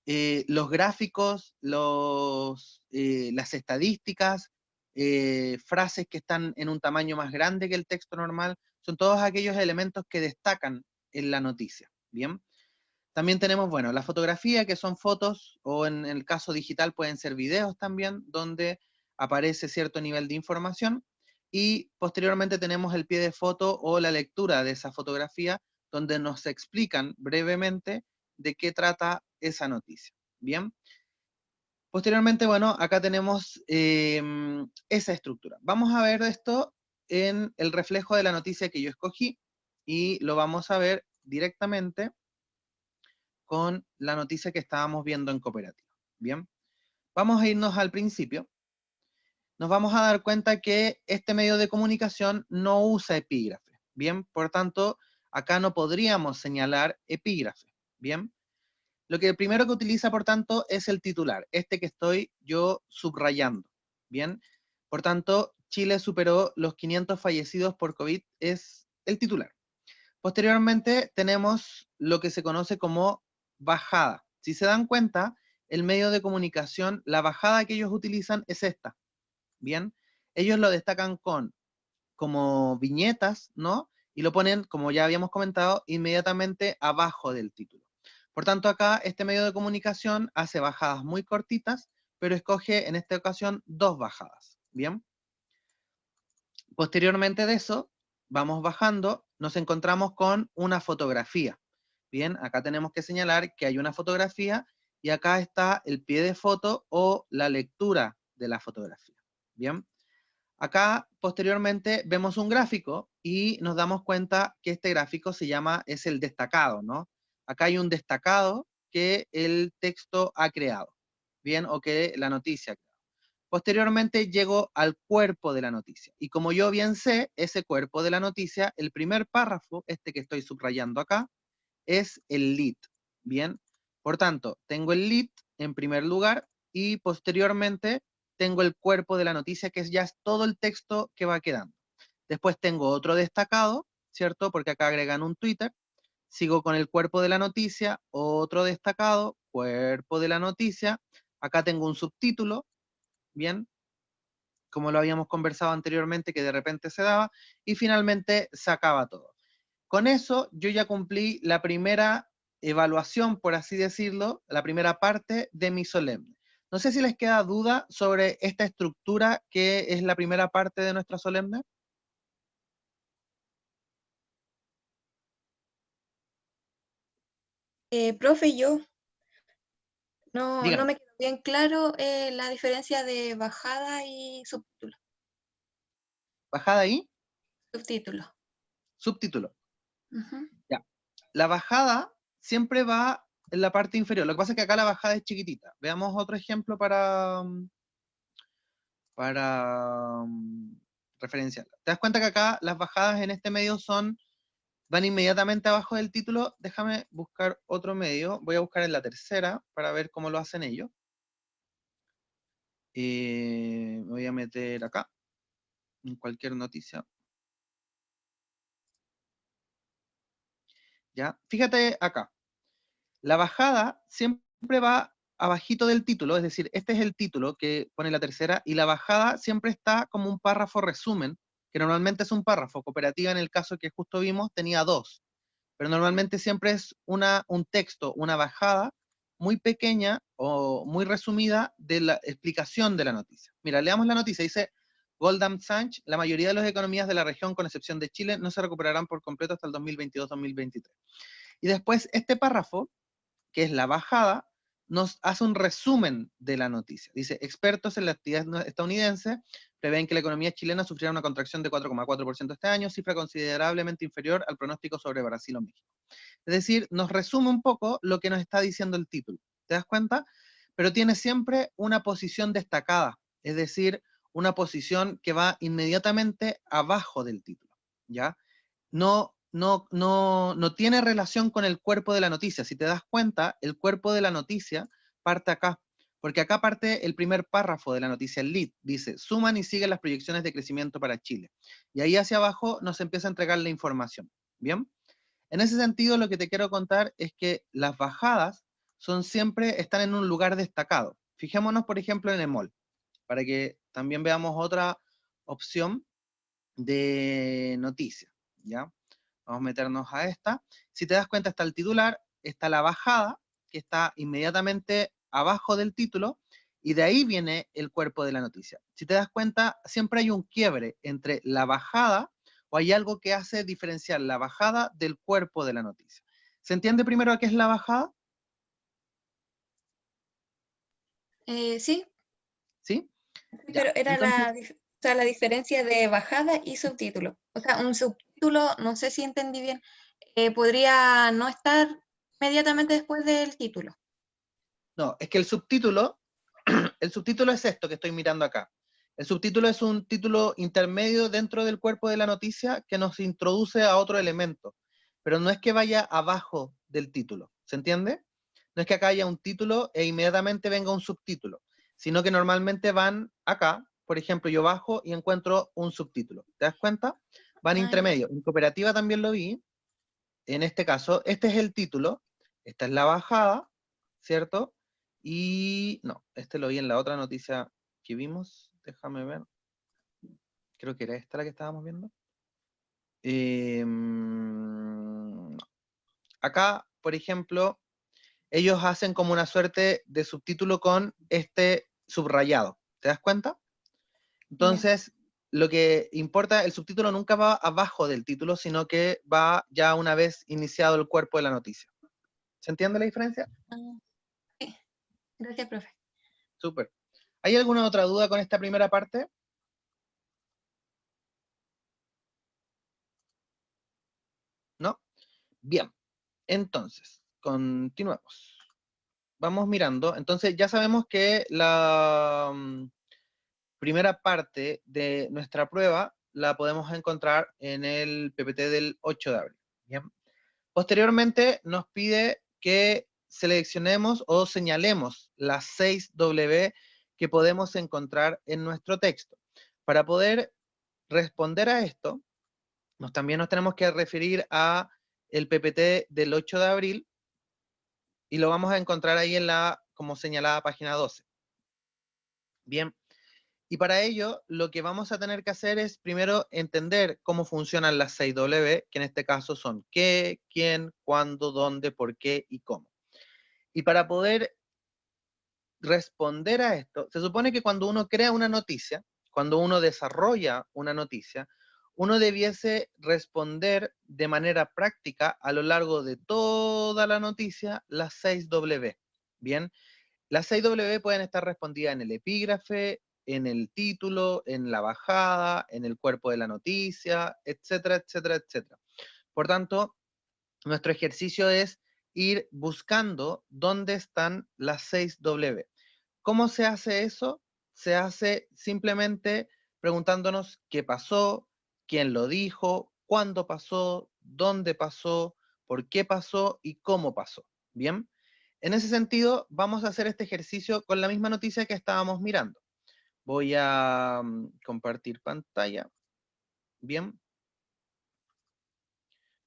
los gráficos, las estadísticas, frases que están en un tamaño más grande que el texto normal, son todos aquellos elementos que destacan en la noticia. Bien. También tenemos, bueno, la fotografía, que son fotos, o en el caso digital pueden ser videos también, donde aparece cierto nivel de información, y posteriormente tenemos el pie de foto o la lectura de esa fotografía, donde nos explican brevemente de qué trata esa noticia. Bien. Posteriormente, bueno, acá tenemos esa estructura. Vamos a ver esto en el reflejo de la noticia que yo escogí, y lo vamos a ver directamente con la noticia que estábamos viendo en Cooperativa. Bien, vamos a irnos al principio. Nos vamos a dar cuenta que este medio de comunicación no usa epígrafe. Bien, por tanto, acá no podríamos señalar epígrafe. Bien, lo que primero que utiliza, por tanto, es el titular, este que estoy yo subrayando. Bien, por tanto, Chile superó los 500 fallecidos por COVID, es el titular. Posteriormente tenemos lo que se conoce como bajada. Si se dan cuenta, el medio de comunicación, la bajada que ellos utilizan es esta. Bien, ellos lo destacan como viñetas, ¿no? Y lo ponen, como ya habíamos comentado, inmediatamente abajo del título. Por tanto, acá este medio de comunicación hace bajadas muy cortitas, pero escoge en esta ocasión 2 bajadas. Bien. Posteriormente de eso, vamos bajando, nos encontramos con una fotografía. Bien, acá tenemos que señalar que hay una fotografía y acá está el pie de foto o la lectura de la fotografía. Bien, acá posteriormente vemos un gráfico y nos damos cuenta que este gráfico es el destacado, ¿no? Acá hay un destacado que el texto ha creado, bien, o que la noticia ha creado. Posteriormente llego al cuerpo de la noticia. Y como yo bien sé, ese cuerpo de la noticia, el primer párrafo, este que estoy subrayando acá, es el lead. Bien, por tanto, tengo el lead en primer lugar y posteriormente tengo el cuerpo de la noticia, que ya es todo el texto que va quedando. Después tengo otro destacado, ¿cierto? Porque acá agregan un Twitter. Sigo con el cuerpo de la noticia, otro destacado, cuerpo de la noticia. Acá tengo un subtítulo, bien, como lo habíamos conversado anteriormente, que de repente se daba, y finalmente se acaba todo. Con eso yo ya cumplí la primera evaluación, por así decirlo, la primera parte de mi solemne. No sé si les queda duda sobre esta estructura que es la primera parte de nuestra solemne. Profe, yo no Dígame, me quedó bien claro la diferencia de bajada y subtítulo. bajada ahí, Subtítulo. subtítulo. Ujú. Ya. La bajada siempre va en la parte inferior. Lo que pasa es que acá la bajada es chiquitita. Veamos otro ejemplo para referenciar. ¿Te das cuenta que acá las bajadas en este medio van inmediatamente abajo del título? Déjame buscar otro medio. Voy a buscar en la tercera para ver cómo lo hacen ellos. Me voy a meter acá, en cualquier noticia. ¿Ya? Fíjate acá. La bajada siempre va abajito del título, es decir, este es el título que pone la tercera, y la bajada siempre está como un párrafo resumen, que normalmente es un párrafo. Cooperativa, en el caso que justo vimos, tenía 2, pero normalmente siempre es un texto, una bajada muy pequeña o muy resumida de la explicación de la noticia. Mira, leamos la noticia. Dice: Goldman Sachs, la mayoría de las economías de la región, con excepción de Chile, no se recuperarán por completo hasta el 2022-2023. Y después este párrafo, que es la bajada, nos hace un resumen de la noticia. Dice: expertos en la actividad estadounidense prevén que la economía chilena sufrirá una contracción de 4,4% este año, cifra considerablemente inferior al pronóstico sobre Brasil o México. Es decir, nos resume un poco lo que nos está diciendo el título. ¿Te das cuenta? Pero tiene siempre una posición destacada, es decir, una posición que va inmediatamente abajo del título, ¿ya? No tiene relación con el cuerpo de la noticia. Si te das cuenta, el cuerpo de la noticia parte acá, porque acá parte el primer párrafo de la noticia, el lead, dice: suman y siguen las proyecciones de crecimiento para Chile. Y ahí hacia abajo nos empieza a entregar la información. ¿Bien? En ese sentido, lo que te quiero contar es que las bajadas están en un lugar destacado. Fijémonos, por ejemplo, en EMOL, para que también veamos otra opción de noticia, ¿ya? Vamos a meternos a esta. Si te das cuenta, está el titular, está la bajada, que está inmediatamente abajo del título, y de ahí viene el cuerpo de la noticia. Si te das cuenta, siempre hay un quiebre entre la bajada, o hay algo que hace diferenciar la bajada del cuerpo de la noticia. ¿Se entiende primero a qué es la bajada? Sí, ¿Sí? Ya. pero era Entonces, o sea, la diferencia de bajada y subtítulo. O sea, un subtítulo, no sé si entendí bien, podría no estar inmediatamente después del título. no, es que el subtítulo es esto que estoy mirando acá. El subtítulo es un título intermedio dentro del cuerpo de la noticia que nos introduce a otro elemento, pero no es que vaya abajo del título, ¿se entiende? No es que acá haya un título e inmediatamente venga un subtítulo, sino que normalmente van acá, por ejemplo, yo bajo y encuentro un subtítulo. ¿Te das cuenta? Van Ah, ya. intermedio. En cooperativa también lo vi. En este caso, este es el título, esta es la bajada, ¿cierto? Y no, este lo vi en la otra noticia que vimos. Déjame ver. Creo que era esta la que estábamos viendo. No. Acá, por ejemplo, ellos hacen como una suerte de subtítulo con este subrayado. ¿Te das cuenta? Entonces, lo que importa, el subtítulo nunca va abajo del título, sino que va ya una vez iniciado el cuerpo de la noticia. ¿Se entiende la diferencia? Ah, sí. Gracias, profe. Súper. ¿Hay alguna otra duda con esta primera parte? ¿No? Bien. Entonces, continuemos. Vamos mirando. Entonces, ya sabemos que la primera parte de nuestra prueba la podemos encontrar en el PPT del 8 de abril. Bien. Posteriormente, nos pide que seleccionemos o señalemos las 6 W que podemos encontrar en nuestro texto. Para poder responder a esto, también nos tenemos que referir a el PPT del 8 de abril y lo vamos a encontrar ahí en la, como señalada, página 12. Bien, y para ello lo que vamos a tener que hacer es primero entender cómo funcionan las 6 W, que en este caso son qué, quién, cuándo, dónde, por qué y cómo. Y para poder responder a esto, se supone que cuando uno crea una noticia, cuando uno desarrolla una noticia, uno debiese responder de manera práctica a lo largo de toda la noticia las 6 W. Bien, las 6 W pueden estar respondidas en el epígrafe, en el título, en la bajada, en el cuerpo de la noticia, etcétera, etcétera, etcétera. Por tanto, nuestro ejercicio es ir buscando dónde están las 6 W. ¿Cómo se hace eso? Se hace simplemente preguntándonos qué pasó, quién lo dijo, cuándo pasó, dónde pasó, por qué pasó y cómo pasó. ¿Bien? En ese sentido, vamos a hacer este ejercicio con la misma noticia que estábamos mirando. Voy a compartir pantalla. Bien.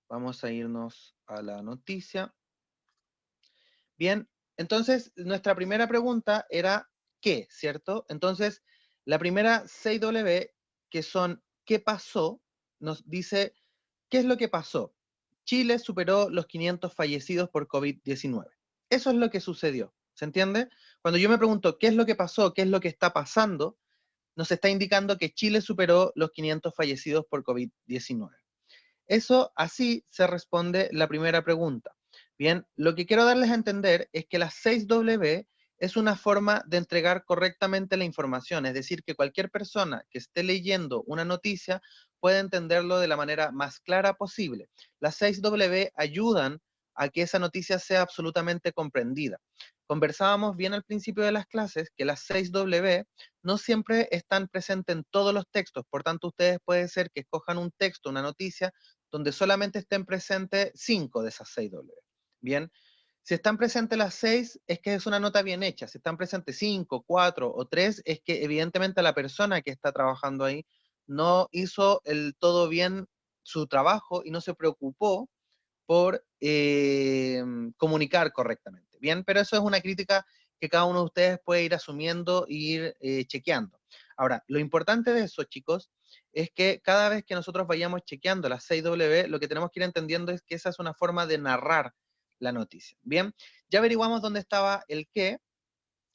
Vamos a irnos a la noticia. Bien, entonces nuestra primera pregunta era ¿qué? ¿Cierto? Entonces, la primera 6W, que son ¿qué pasó? Nos dice ¿qué es lo que pasó? Chile superó los 500 fallecidos por COVID-19. Eso es lo que sucedió, ¿se entiende? Cuando yo me pregunto ¿qué es lo que pasó? ¿Qué es lo que está pasando? Nos está indicando que Chile superó los 500 fallecidos por COVID-19. Eso así se responde la primera pregunta. Bien, lo que quiero darles a entender es que las 6W es una forma de entregar correctamente la información, es decir, que cualquier persona que esté leyendo una noticia puede entenderlo de la manera más clara posible. Las 6W ayudan a que esa noticia sea absolutamente comprendida. Conversábamos bien al principio de las clases que las 6W no siempre están presentes en todos los textos, por tanto ustedes puede ser que escojan un texto, una noticia, donde solamente estén presentes 5 de esas 6 W. Bien, si están presentes las 6 es que es una nota bien hecha, si están presentes 5, 4 o 3 es que evidentemente la persona que está trabajando ahí no hizo el todo bien su trabajo y no se preocupó por comunicar correctamente. Bien, pero eso es una crítica que cada uno de ustedes puede ir asumiendo e ir chequeando. Ahora, lo importante de eso, chicos, es que cada vez que nosotros vayamos chequeando las 6W, lo que tenemos que ir entendiendo es que esa es una forma de narrar la noticia. Bien, ya averiguamos dónde estaba el qué.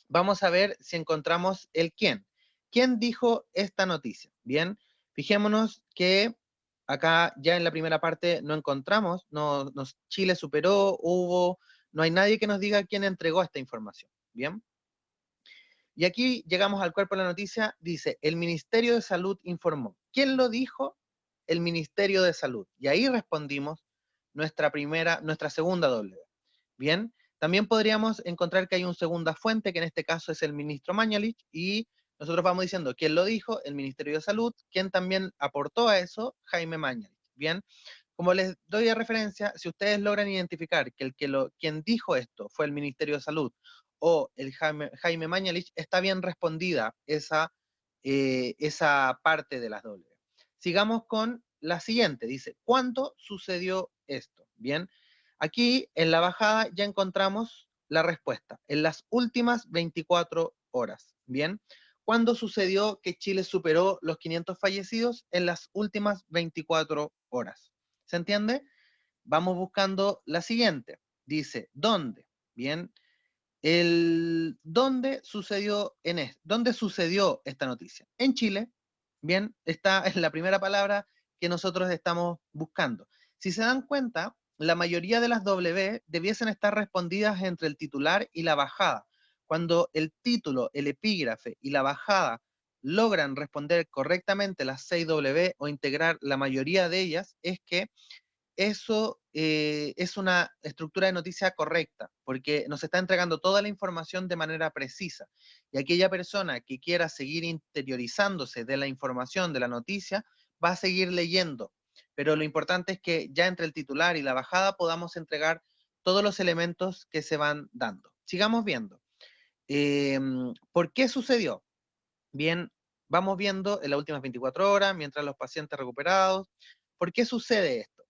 Vamos a ver si encontramos el quién. ¿Quién dijo esta noticia? Bien, fijémonos que acá ya en la primera parte no encontramos, Chile superó, no hay nadie que nos diga quién entregó esta información. Bien. Y aquí llegamos al cuerpo de la noticia, dice, el Ministerio de Salud informó. ¿Quién lo dijo? El Ministerio de Salud. Y ahí respondimos nuestra segunda W. Bien, también podríamos encontrar que hay una segunda fuente, que en este caso es el ministro Mañalich, y nosotros vamos diciendo quién lo dijo, el Ministerio de Salud, quién también aportó a eso, Jaime Mañalich. Bien, como les doy de referencia, si ustedes logran identificar que quien dijo esto fue el Ministerio de Salud o el Jaime Mañalich, está bien respondida esa parte de las W. Sigamos con la siguiente, dice, ¿cuándo sucedió esto? Bien, aquí en la bajada ya encontramos la respuesta, en las últimas 24 horas. Bien, ¿cuándo sucedió que Chile superó los 500 fallecidos? En las últimas 24 horas. ¿Se entiende? Vamos buscando la siguiente. Dice, ¿dónde? Bien, ¿dónde sucedió esta noticia? En Chile. Bien, esta es la primera palabra que nosotros estamos buscando. Si se dan cuenta, la mayoría de las W debiesen estar respondidas entre el titular y la bajada. Cuando el título, el epígrafe y la bajada logran responder correctamente las 6 W o integrar la mayoría de ellas, es que eso es una estructura de noticia correcta, porque nos está entregando toda la información de manera precisa. Y aquella persona que quiera seguir interiorizándose de la información de la noticia, va a seguir leyendo. Pero lo importante es que ya entre el titular y la bajada podamos entregar todos los elementos que se van dando. Sigamos viendo. ¿Por qué sucedió? Bien, vamos viendo en las últimas 24 horas, mientras los pacientes recuperados. ¿Por qué sucede esto?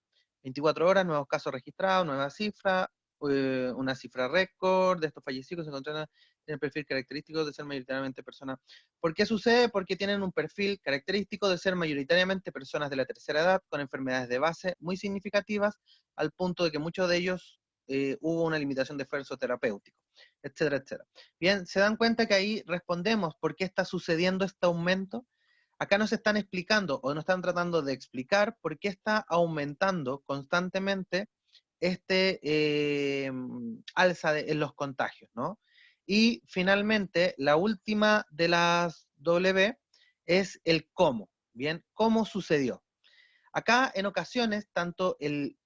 24 horas, nuevos casos registrados, nueva cifra, una cifra récord de estos fallecidos se encuentran en el perfil característico de ser mayoritariamente personas. ¿Por qué sucede? Porque tienen un perfil característico de ser mayoritariamente personas de la tercera edad con enfermedades de base muy significativas, al punto de que muchos de ellos hubo una limitación de esfuerzo terapéutico, etcétera, etcétera. Bien, se dan cuenta que ahí respondemos por qué está sucediendo este aumento. Acá nos están explicando o nos están tratando de explicar por qué está aumentando constantemente alza en los contagios, ¿no? Y finalmente, la última de las W es el cómo, ¿bien? ¿Cómo sucedió? Acá en ocasiones, tanto el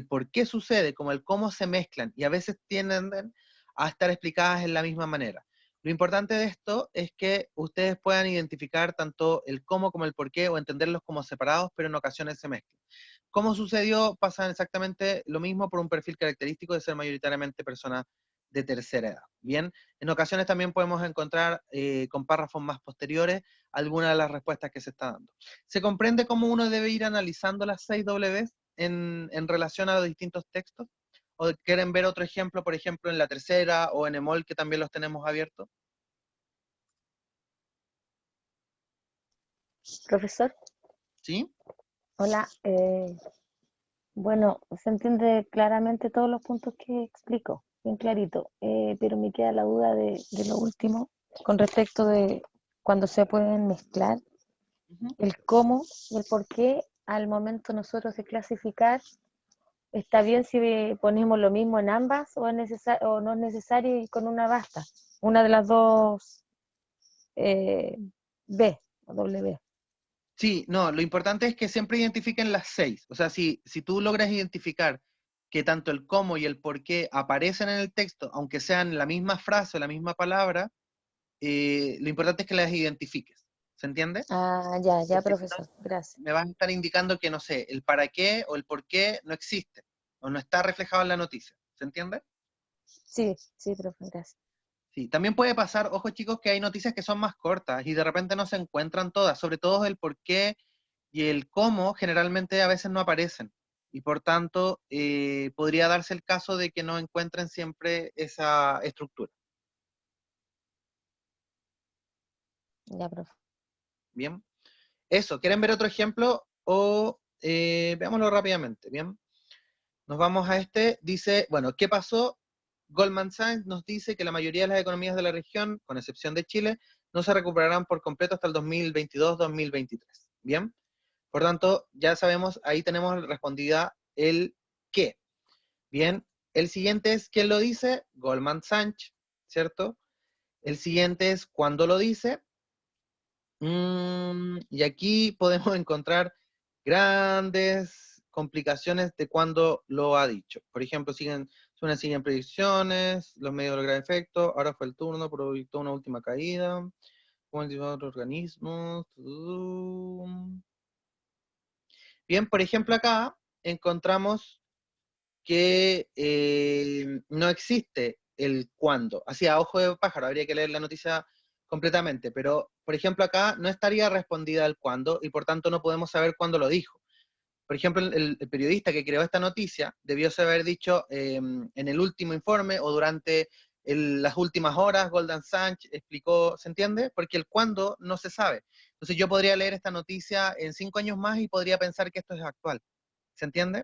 por qué sucede como el cómo se mezclan y a veces tienden a estar explicadas en la misma manera. Lo importante de esto es que ustedes puedan identificar tanto el cómo como el por qué o entenderlos como separados, pero en ocasiones se mezclan. ¿Cómo sucedió? Pasa exactamente lo mismo por un perfil característico de ser mayoritariamente personas de tercera edad. Bien, en ocasiones también podemos encontrar con párrafos más posteriores algunas de las respuestas que se está dando. ¿Se comprende cómo uno debe ir analizando las 6 Ws en relación a los distintos textos? ¿O quieren ver otro ejemplo, por ejemplo, en la tercera o en EMOL, que también los tenemos abiertos? Profesor, ¿Sí? hola. Bueno, se entiende claramente todos los puntos que explico, bien clarito, pero me queda la duda de lo último con respecto de cuando se pueden mezclar el cómo y el por qué al momento nosotros de clasificar. ¿Está bien si ponemos lo mismo en ambas o, o no es necesario y con una basta? Una de las dos B o W. Sí, no, lo importante es que siempre identifiquen las 6. O sea, si tú logras identificar que tanto el cómo y el por qué aparecen en el texto, aunque sean la misma frase o la misma palabra, lo importante es que las identifiques. ¿Se entiende? Ah, ya, Porque si no, profesor, gracias. me vas a estar indicando que, no sé, el para qué o el por qué no existe, o no está reflejado en la noticia. ¿Se entiende? Sí, profe, gracias. Sí, también puede pasar, ojo chicos, que hay noticias que son más cortas y de repente no se encuentran todas, sobre todo el por qué y el cómo generalmente a veces no aparecen. Y por tanto, podría darse el caso de que no encuentren siempre esa estructura. Ya, profe. Bien. Eso, ¿quieren ver otro ejemplo? O veámoslo rápidamente, ¿bien? Nos vamos a este, dice, bueno, ¿qué pasó? Goldman Sachs nos dice que la mayoría de las economías de la región, con excepción de Chile, no se recuperarán por completo hasta el 2022-2023. ¿Bien? Por tanto, ya sabemos, ahí tenemos respondida el qué. Bien, el siguiente es ¿quién lo dice? Goldman Sachs, ¿cierto? El siguiente es ¿cuándo lo dice? Y aquí podemos encontrar grandes complicaciones de cuándo lo ha dicho. Por ejemplo, siguen predicciones, los medios de lograr efecto, ahora fue el turno, proyectó una última caída, como otros organismos. Bien, por ejemplo, acá encontramos que no existe el cuándo. Así a ojo de pájaro, habría que leer la noticia completamente, pero por ejemplo acá no estaría respondida el cuándo y por tanto no podemos saber cuándo lo dijo. Por ejemplo, el periodista que creó esta noticia debió haber dicho en el último informe o durante las últimas horas, Goldman Sachs explicó, ¿se entiende? Porque el cuándo no se sabe. Entonces yo podría leer esta noticia en 5 años más y podría pensar que esto es actual. ¿Se entiende?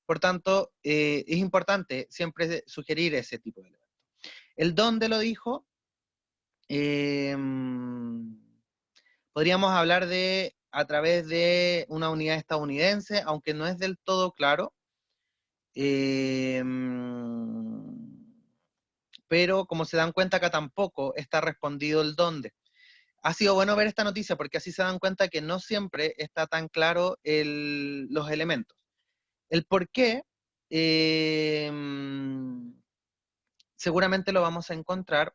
Por tanto, es importante siempre sugerir ese tipo de elementos. El dónde lo dijo, podríamos hablar de a través de una unidad estadounidense, aunque no es del todo claro, pero como se dan cuenta acá tampoco está respondido el dónde. Ha sido bueno ver esta noticia porque así se dan cuenta que no siempre está tan claro los elementos. El por qué, seguramente lo vamos a encontrar.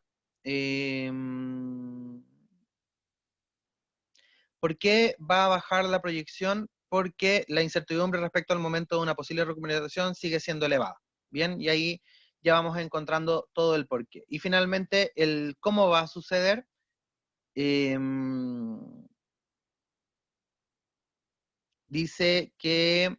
¿Por qué va a bajar la proyección? Porque la incertidumbre respecto al momento de una posible recuperación sigue siendo elevada. Bien, y ahí ya vamos encontrando todo el porqué. Y finalmente, el cómo va a suceder. Dice que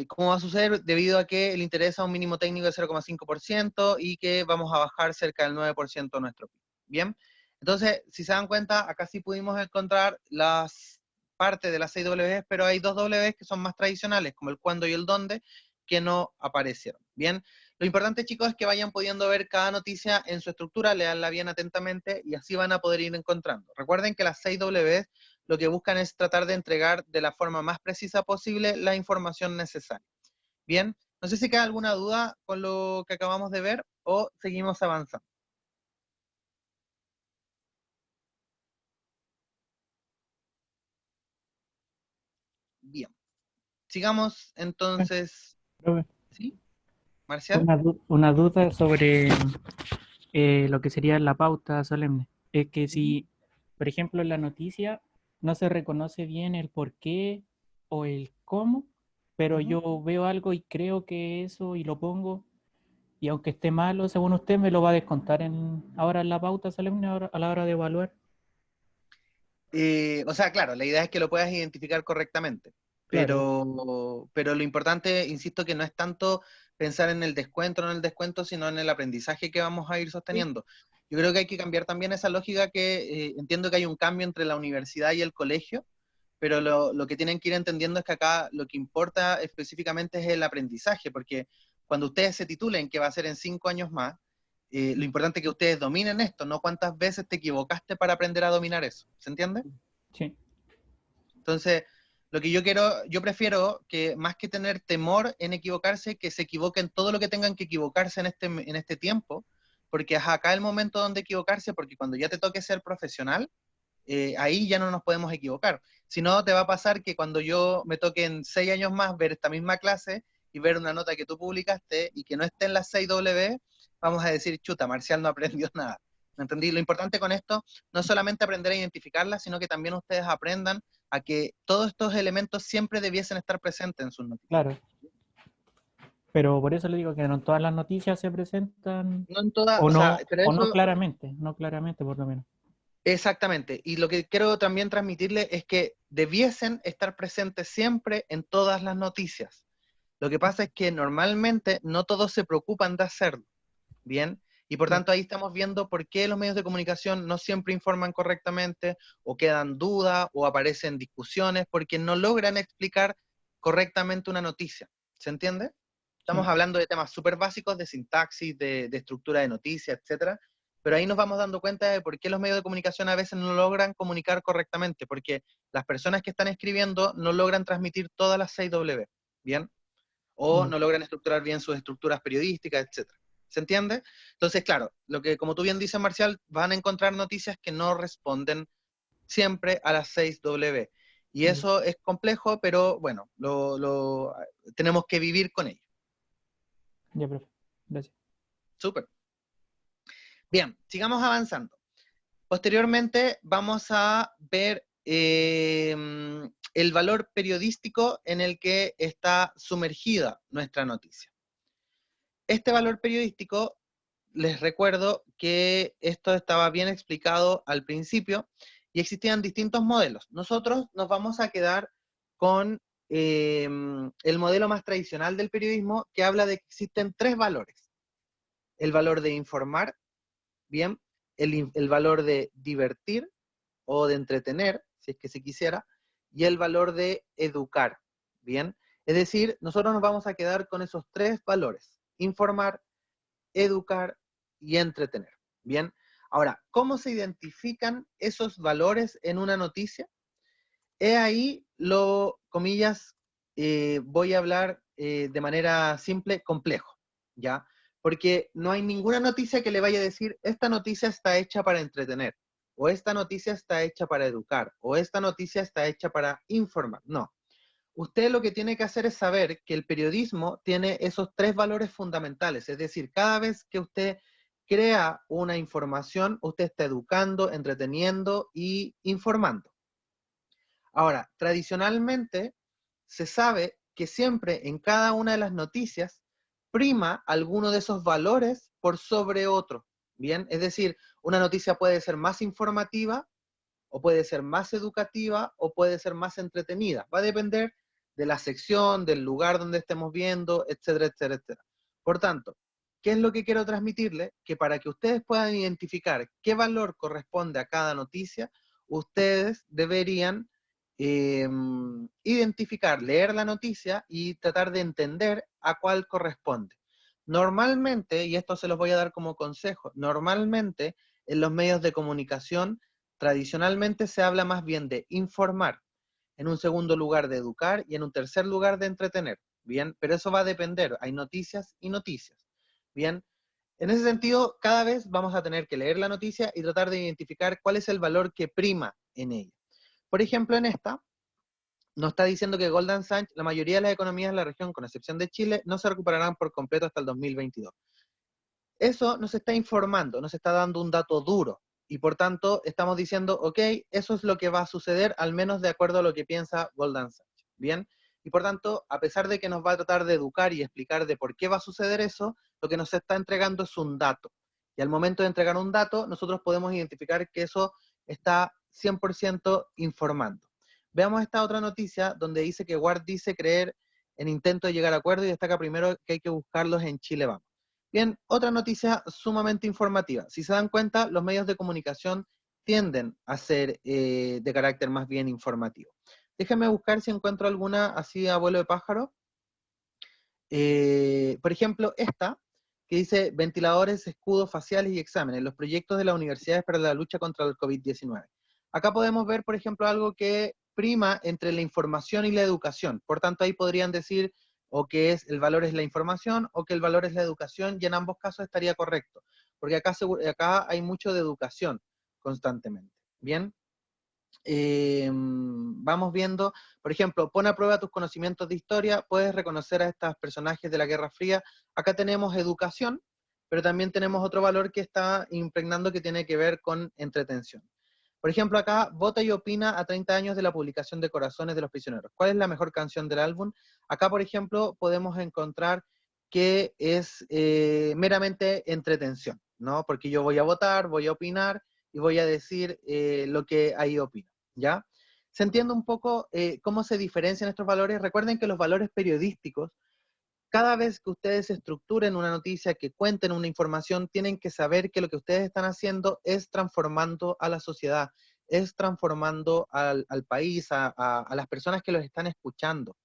¿cómo va a suceder? Debido a que el interés a un mínimo técnico de 0,5% y que vamos a bajar cerca del 9% nuestro PIB. Bien, entonces, si se dan cuenta, acá sí pudimos encontrar las partes de las 6 Ws, pero hay 2 Ws que son más tradicionales, como el cuándo y el dónde, que no aparecieron. Bien, lo importante, chicos, es que vayan pudiendo ver cada noticia en su estructura, leanla bien atentamente y así van a poder ir encontrando. Recuerden que las 6 Ws lo que buscan es tratar de entregar de la forma más precisa posible la información necesaria. Bien, no sé si queda alguna duda con lo que acabamos de ver o seguimos avanzando. Bien, sigamos entonces. Profe, ¿Sí? ¿Marcial? una duda sobre lo que sería la pauta solemne. Es que si, por ejemplo, en la noticia no se reconoce bien el por qué o el cómo, pero yo veo algo y creo que eso y lo pongo, y aunque esté malo, según usted, me lo va a descontar ahora en la pauta solemne a la hora de evaluar. O sea, claro, la idea es que lo puedas identificar correctamente, Claro. pero lo importante, insisto, que no es tanto pensar en el descuento o no en el descuento, sino en el aprendizaje que vamos a ir sosteniendo. Yo creo que hay que cambiar también esa lógica que entiendo que hay un cambio entre la universidad y el colegio, pero lo que tienen que ir entendiendo es que acá lo que importa específicamente es el aprendizaje, porque cuando ustedes se titulen, que va a ser en 5 años más, lo importante es que ustedes dominen esto, no cuántas veces te equivocaste para aprender a dominar eso. ¿Se entiende? Sí. Entonces, lo que yo prefiero que más que tener temor en equivocarse, que se equivoquen todo lo que tengan que equivocarse en este tiempo, porque es acá el momento donde equivocarse, porque cuando ya te toque ser profesional, ahí ya no nos podemos equivocar. Si no, te va a pasar que cuando yo me toque en 6 años más ver esta misma clase y ver una nota que tú publicaste y que no esté en las 6W, vamos a decir, chuta, Marcial no aprendió nada. ¿Me entendí? Lo importante con esto no es solamente aprender a identificarlas, sino que también ustedes aprendan a que todos estos elementos siempre debiesen estar presentes en sus noticias. Claro. Pero por eso le digo que no todas las noticias se presentan, No en todas, o o sea, no, pero o eso, no claramente por lo menos. exactamente. Y lo que quiero también transmitirle es que debiesen estar presentes siempre en todas las noticias. Lo que pasa es que normalmente no todos se preocupan de hacerlo, ¿bien? Y por tanto ahí estamos viendo por qué los medios de comunicación no siempre informan correctamente, o quedan dudas, o aparecen discusiones, porque no logran explicar correctamente una noticia. ¿Se entiende? Estamos Sí. hablando de temas súper básicos de sintaxis, de estructura de noticias, etcétera, pero ahí nos vamos dando cuenta de por qué los medios de comunicación a veces no logran comunicar correctamente, porque las personas que están escribiendo no logran transmitir todas las 6W, ¿bien? O no logran estructurar bien sus estructuras periodísticas, etcétera. ¿Se entiende? Entonces, claro, lo que, como tú bien dices, Marcial, van a encontrar noticias que no responden siempre a las 6W. Y eso es complejo, pero bueno, tenemos que vivir con ello. Ya, profe. Gracias. Súper. Bien, sigamos avanzando. Posteriormente vamos a ver el valor periodístico en el que está sumergida nuestra noticia. Este valor periodístico, les recuerdo que esto estaba bien explicado al principio y existían distintos modelos. Nosotros nos vamos a quedar con el modelo más tradicional del periodismo, que habla de que existen 3 valores. El valor de informar, bien, el valor de divertir o de entretener, si es que se quisiera, y el valor de educar, bien. Es decir, nosotros nos vamos a quedar con esos 3 valores: informar, educar y entretener, bien. Ahora, ¿cómo se identifican esos valores en una noticia? He ahí comillas, voy a hablar de manera simple, complejo, ¿ya? Porque no hay ninguna noticia que le vaya a decir, esta noticia está hecha para entretener, o esta noticia está hecha para educar, o esta noticia está hecha para informar. No. Usted lo que tiene que hacer es saber que el periodismo tiene esos 3 valores fundamentales, es decir, cada vez que usted crea una información, usted está educando, entreteniendo y informando. Ahora, tradicionalmente se sabe que siempre en cada una de las noticias prima alguno de esos valores por sobre otro, ¿bien? Es decir, una noticia puede ser más informativa, o puede ser más educativa, o puede ser más entretenida. Va a depender de la sección, del lugar donde estemos viendo, etcétera, etcétera, etcétera. Por tanto, ¿qué es lo que quiero transmitirle? Que para que ustedes puedan identificar qué valor corresponde a cada noticia, ustedes deberían identificar, leer la noticia y tratar de entender a cuál corresponde. Normalmente, y esto se los voy a dar como consejo, normalmente en los medios de comunicación tradicionalmente se habla más bien de informar, en un segundo lugar de educar y en un tercer lugar de entretener, ¿bien? Pero eso va a depender, hay noticias y noticias, ¿bien? En ese sentido, cada vez vamos a tener que leer la noticia y tratar de identificar cuál es el valor que prima en ella. Por ejemplo, en esta, nos está diciendo que Goldman Sachs, la mayoría de las economías de la región, con excepción de Chile, no se recuperarán por completo hasta el 2022. Eso nos está informando, nos está dando un dato duro, y por tanto estamos diciendo, ok, eso es lo que va a suceder, al menos de acuerdo a lo que piensa Goldman Sachs, ¿bien? Y por tanto, a pesar de que nos va a tratar de educar y explicar de por qué va a suceder eso, lo que nos está entregando es un dato. Y al momento de entregar un dato, nosotros podemos identificar que eso está 100% informando. Veamos esta otra noticia donde dice que Ward dice creer en intento de llegar a acuerdo y destaca primero que hay que buscarlos en Chile Vamos. Bien, otra noticia sumamente informativa. Si se dan cuenta, los medios de comunicación tienden a ser de carácter más bien informativo. Déjenme buscar si encuentro alguna así a vuelo de pájaro. Por ejemplo, esta, que dice ventiladores, escudos faciales y exámenes, los proyectos de las universidades para la lucha contra el COVID-19. Acá podemos ver, por ejemplo, algo que prima entre la información y la educación. Por tanto, ahí podrían decir o que el valor es la información o que el valor es la educación, y en ambos casos estaría correcto, porque acá hay mucho de educación constantemente. Bien. Vamos viendo, por ejemplo, pon a prueba tus conocimientos de historia, puedes reconocer a estos personajes de la Guerra Fría. Acá tenemos educación, pero también tenemos otro valor que está impregnando que tiene que ver con entretención. Por ejemplo, acá, vota y opina a 30 años de la publicación de Corazones de los Prisioneros. ¿Cuál es la mejor canción del álbum? Acá, por ejemplo, podemos encontrar que es meramente entretención, ¿no? Porque yo voy a votar, voy a opinar y voy a decir lo que ahí opino, ¿ya? ¿Se entiende un poco cómo se diferencian estos valores? Recuerden que los valores periodísticos, cada vez que ustedes estructuren una noticia, que cuenten una información, tienen que saber que lo que ustedes están haciendo es transformando a la sociedad, es transformando al país, a las personas que los están escuchando.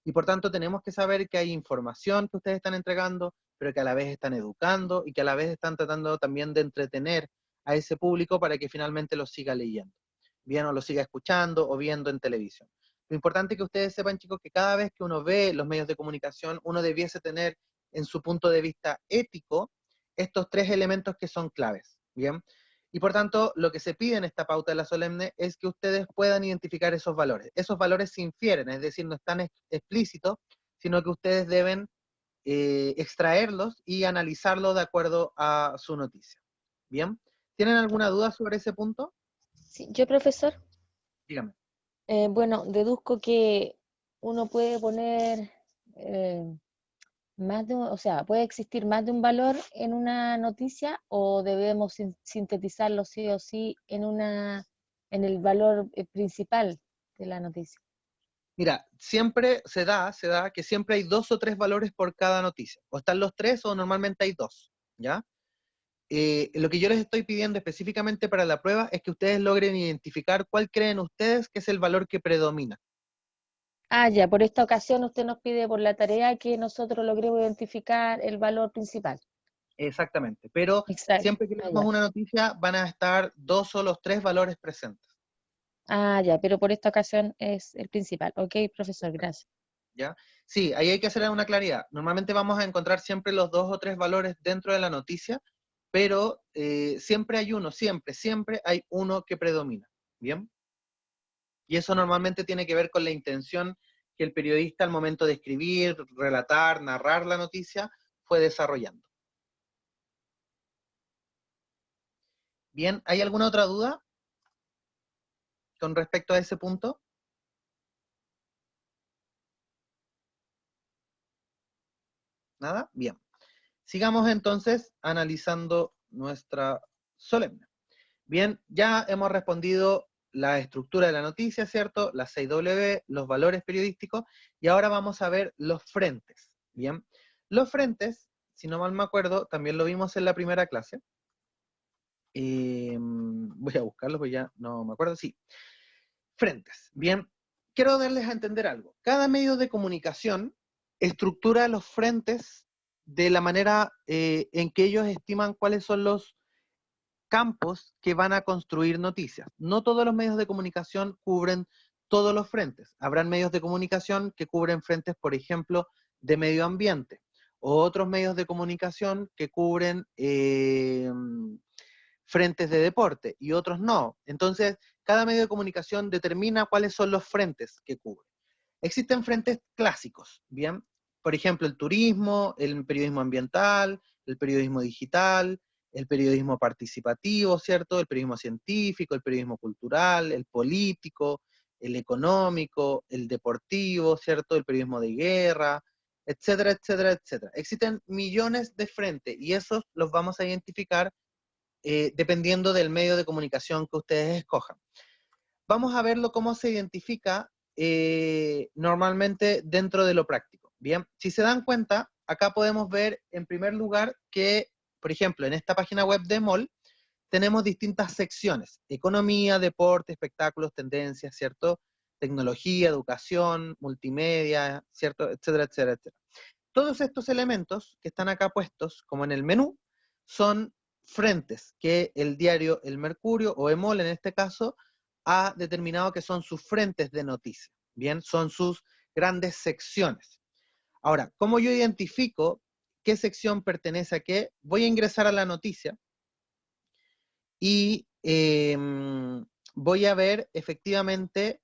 Y por tanto tenemos que saber que hay información que ustedes están entregando, pero que a la vez están educando y que a la vez están tratando también de entretener a ese público para que finalmente lo siga leyendo, bien, o lo siga escuchando o viendo en televisión. Lo importante es que ustedes sepan, chicos, que cada vez que uno ve los medios de comunicación, uno debiese tener en su punto de vista ético estos 3 elementos que son claves, bien. Y por tanto, lo que se pide en esta pauta de la solemne es que ustedes puedan identificar esos valores. Esos valores se infieren, es decir, no están explícitos, sino que ustedes deben extraerlos y analizarlos de acuerdo a su noticia. ¿Bien? ¿Tienen alguna duda sobre ese punto? Sí, yo, profesor, Dígame. bueno, deduzco que uno puede poner o sea, puede existir más de un valor en una noticia o debemos sintetizarlo sí o sí en el valor principal de la noticia. Mira, siempre se da que siempre hay 2 o 3 valores por cada noticia. O están los 3 o normalmente hay 2, ¿ya? Lo que yo les estoy pidiendo específicamente para la prueba es que ustedes logren identificar cuál creen ustedes que es el valor que predomina. Ah, ya, por esta ocasión usted nos pide por la tarea que nosotros logremos identificar el valor principal. Exactamente, pero Exacto. siempre que leemos una noticia van a estar 2 o los 3 valores presentes. Ah, ya, pero por esta ocasión es el principal. Ok, profesor, gracias. ¿Ya? Sí, ahí hay que hacer una claridad. Normalmente vamos a encontrar siempre los 2 o 3 valores dentro de la noticia, pero siempre hay uno, siempre hay uno que predomina. ¿Bien? Y eso normalmente tiene que ver con la intención que el periodista al momento de escribir, relatar, narrar la noticia, fue desarrollando. Bien, ¿hay alguna otra duda con respecto a ese punto? ¿Nada? Bien. Sigamos entonces analizando nuestra solemne. Bien, ya hemos respondido la estructura de la noticia, ¿cierto? Las 6W, los valores periodísticos, y ahora vamos a ver los frentes. Bien, los frentes, si no mal me acuerdo, también lo vimos en la primera clase. Voy a buscarlo, porque ya no me acuerdo. Sí, frentes. Bien, quiero darles a entender algo. Cada medio de comunicación estructura los frentes de la manera en que ellos estiman cuáles son los campos que van a construir noticias. No todos los medios de comunicación cubren todos los frentes. Habrán medios de comunicación que cubren frentes, por ejemplo, de medio ambiente, o otros medios de comunicación que cubren frentes de deporte, y otros no. Entonces, cada medio de comunicación determina cuáles son los frentes que cubre. Existen frentes clásicos, ¿bien? Por ejemplo, el turismo, el periodismo ambiental, el periodismo digital, el periodismo participativo, ¿cierto? El periodismo científico, el periodismo cultural, el político, el económico, el deportivo, ¿cierto? El periodismo de guerra, etcétera, etcétera, etcétera. Existen millones de frentes y esos los vamos a identificar dependiendo del medio de comunicación que ustedes escojan. Vamos a verlo cómo se identifica normalmente dentro de lo práctico. Bien, si se dan cuenta, acá podemos ver en primer lugar que, por ejemplo, en esta página web de MOL, tenemos distintas secciones: economía, deporte, espectáculos, tendencias, ¿cierto? Tecnología, educación, multimedia, ¿cierto? Etcétera, etcétera, etcétera. Todos estos elementos que están acá puestos, como en el menú, son frentes que el diario El Mercurio, o EMOL en este caso, ha determinado que son sus frentes de noticia. Bien, son sus grandes secciones. Ahora, ¿cómo yo identifico qué sección pertenece a qué? Voy a ingresar a la noticia y voy a ver efectivamente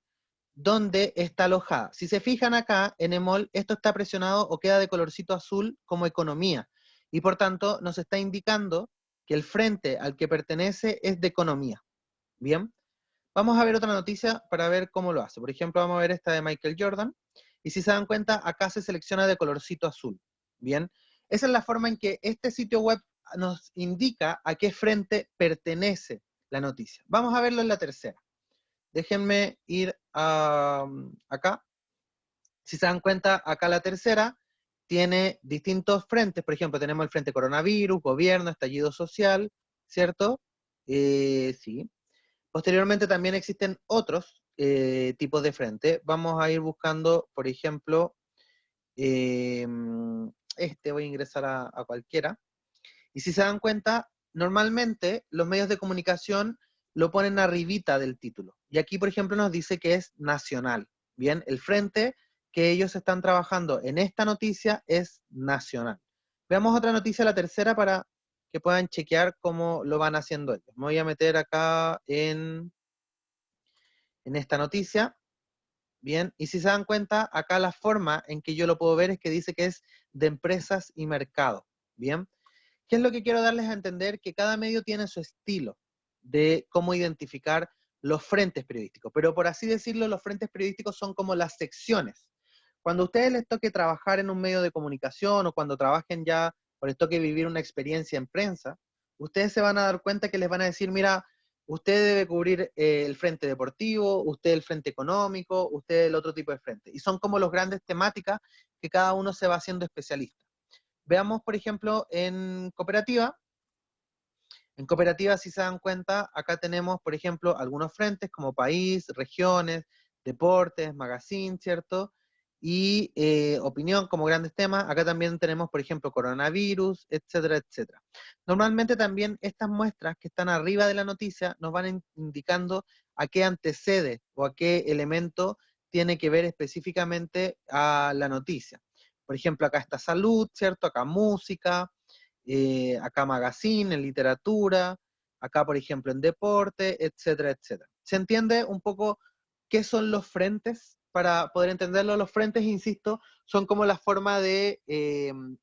dónde está alojada. Si se fijan acá en EMOL, esto está presionado o queda de colorcito azul como economía, y por tanto nos está indicando que el frente al que pertenece es de economía. Bien, vamos a ver otra noticia para ver cómo lo hace. Por ejemplo, vamos a ver esta de Michael Jordan, y si se dan cuenta, acá se selecciona de colorcito azul. Bien, esa es la forma en que este sitio web nos indica a qué frente pertenece la noticia. Vamos a verlo en la tercera. Déjenme ir acá. Si se dan cuenta, acá la tercera tiene distintos frentes. Por ejemplo, tenemos el frente coronavirus, gobierno, estallido social, ¿cierto? Sí. Posteriormente también existen otros tipos de frente. Vamos a ir buscando, por ejemplo, voy a ingresar a cualquiera. Y si se dan cuenta, normalmente los medios de comunicación lo ponen arribita del título. Y aquí, por ejemplo, nos dice que es nacional. Bien, el frente que ellos están trabajando en esta noticia es nacional. Veamos otra noticia, la tercera, para que puedan chequear cómo lo van haciendo ellos. Me voy a meter acá en esta noticia. Bien, y si se dan cuenta, acá la forma en que yo lo puedo ver es que dice que es de empresas y mercado. Bien, ¿qué es lo que quiero darles a entender? Que cada medio tiene su estilo de cómo identificar los frentes periodísticos, pero por así decirlo, los frentes periodísticos son como las secciones. Cuando a ustedes les toque trabajar en un medio de comunicación o cuando trabajen ya o les toque vivir una experiencia en prensa, ustedes se van a dar cuenta que les van a decir, mira, usted debe cubrir el frente deportivo, usted el frente económico, usted el otro tipo de frente. Y son como los grandes temáticas que cada uno se va haciendo especialista. Veamos, por ejemplo, en cooperativa. En cooperativa, si se dan cuenta, acá tenemos, por ejemplo, algunos frentes como país, regiones, deportes, magazine, ¿cierto? Y opinión como grandes temas. Acá también tenemos, por ejemplo, coronavirus, etcétera, etcétera. Normalmente también estas muestras que están arriba de la noticia nos van indicando a qué antecede o a qué elemento tiene que ver específicamente a la noticia. Por ejemplo, acá está salud, ¿cierto? Acá música, acá magazine, en literatura, acá por ejemplo en deporte, etcétera, etcétera. ¿Se entiende un poco qué son los frentes? Para poder entenderlo, los frentes, insisto, son como la forma de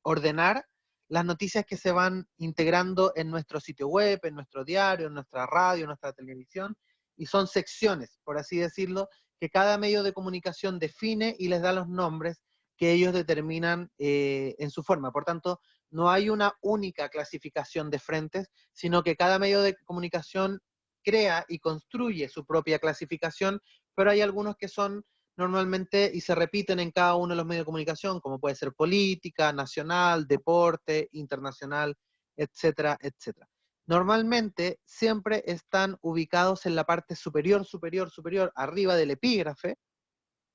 ordenar las noticias que se van integrando en nuestro sitio web, en nuestro diario, en nuestra radio, en nuestra televisión, y son secciones, por así decirlo, que cada medio de comunicación define y les da los nombres que ellos determinan en su forma. Por tanto, no hay una única clasificación de frentes, sino que cada medio de comunicación crea y construye su propia clasificación, pero hay algunos que son normalmente y se repiten en cada uno de los medios de comunicación, como puede ser política, nacional, deporte, internacional, etcétera, etcétera. Normalmente siempre están ubicados en la parte superior, superior, superior, arriba del epígrafe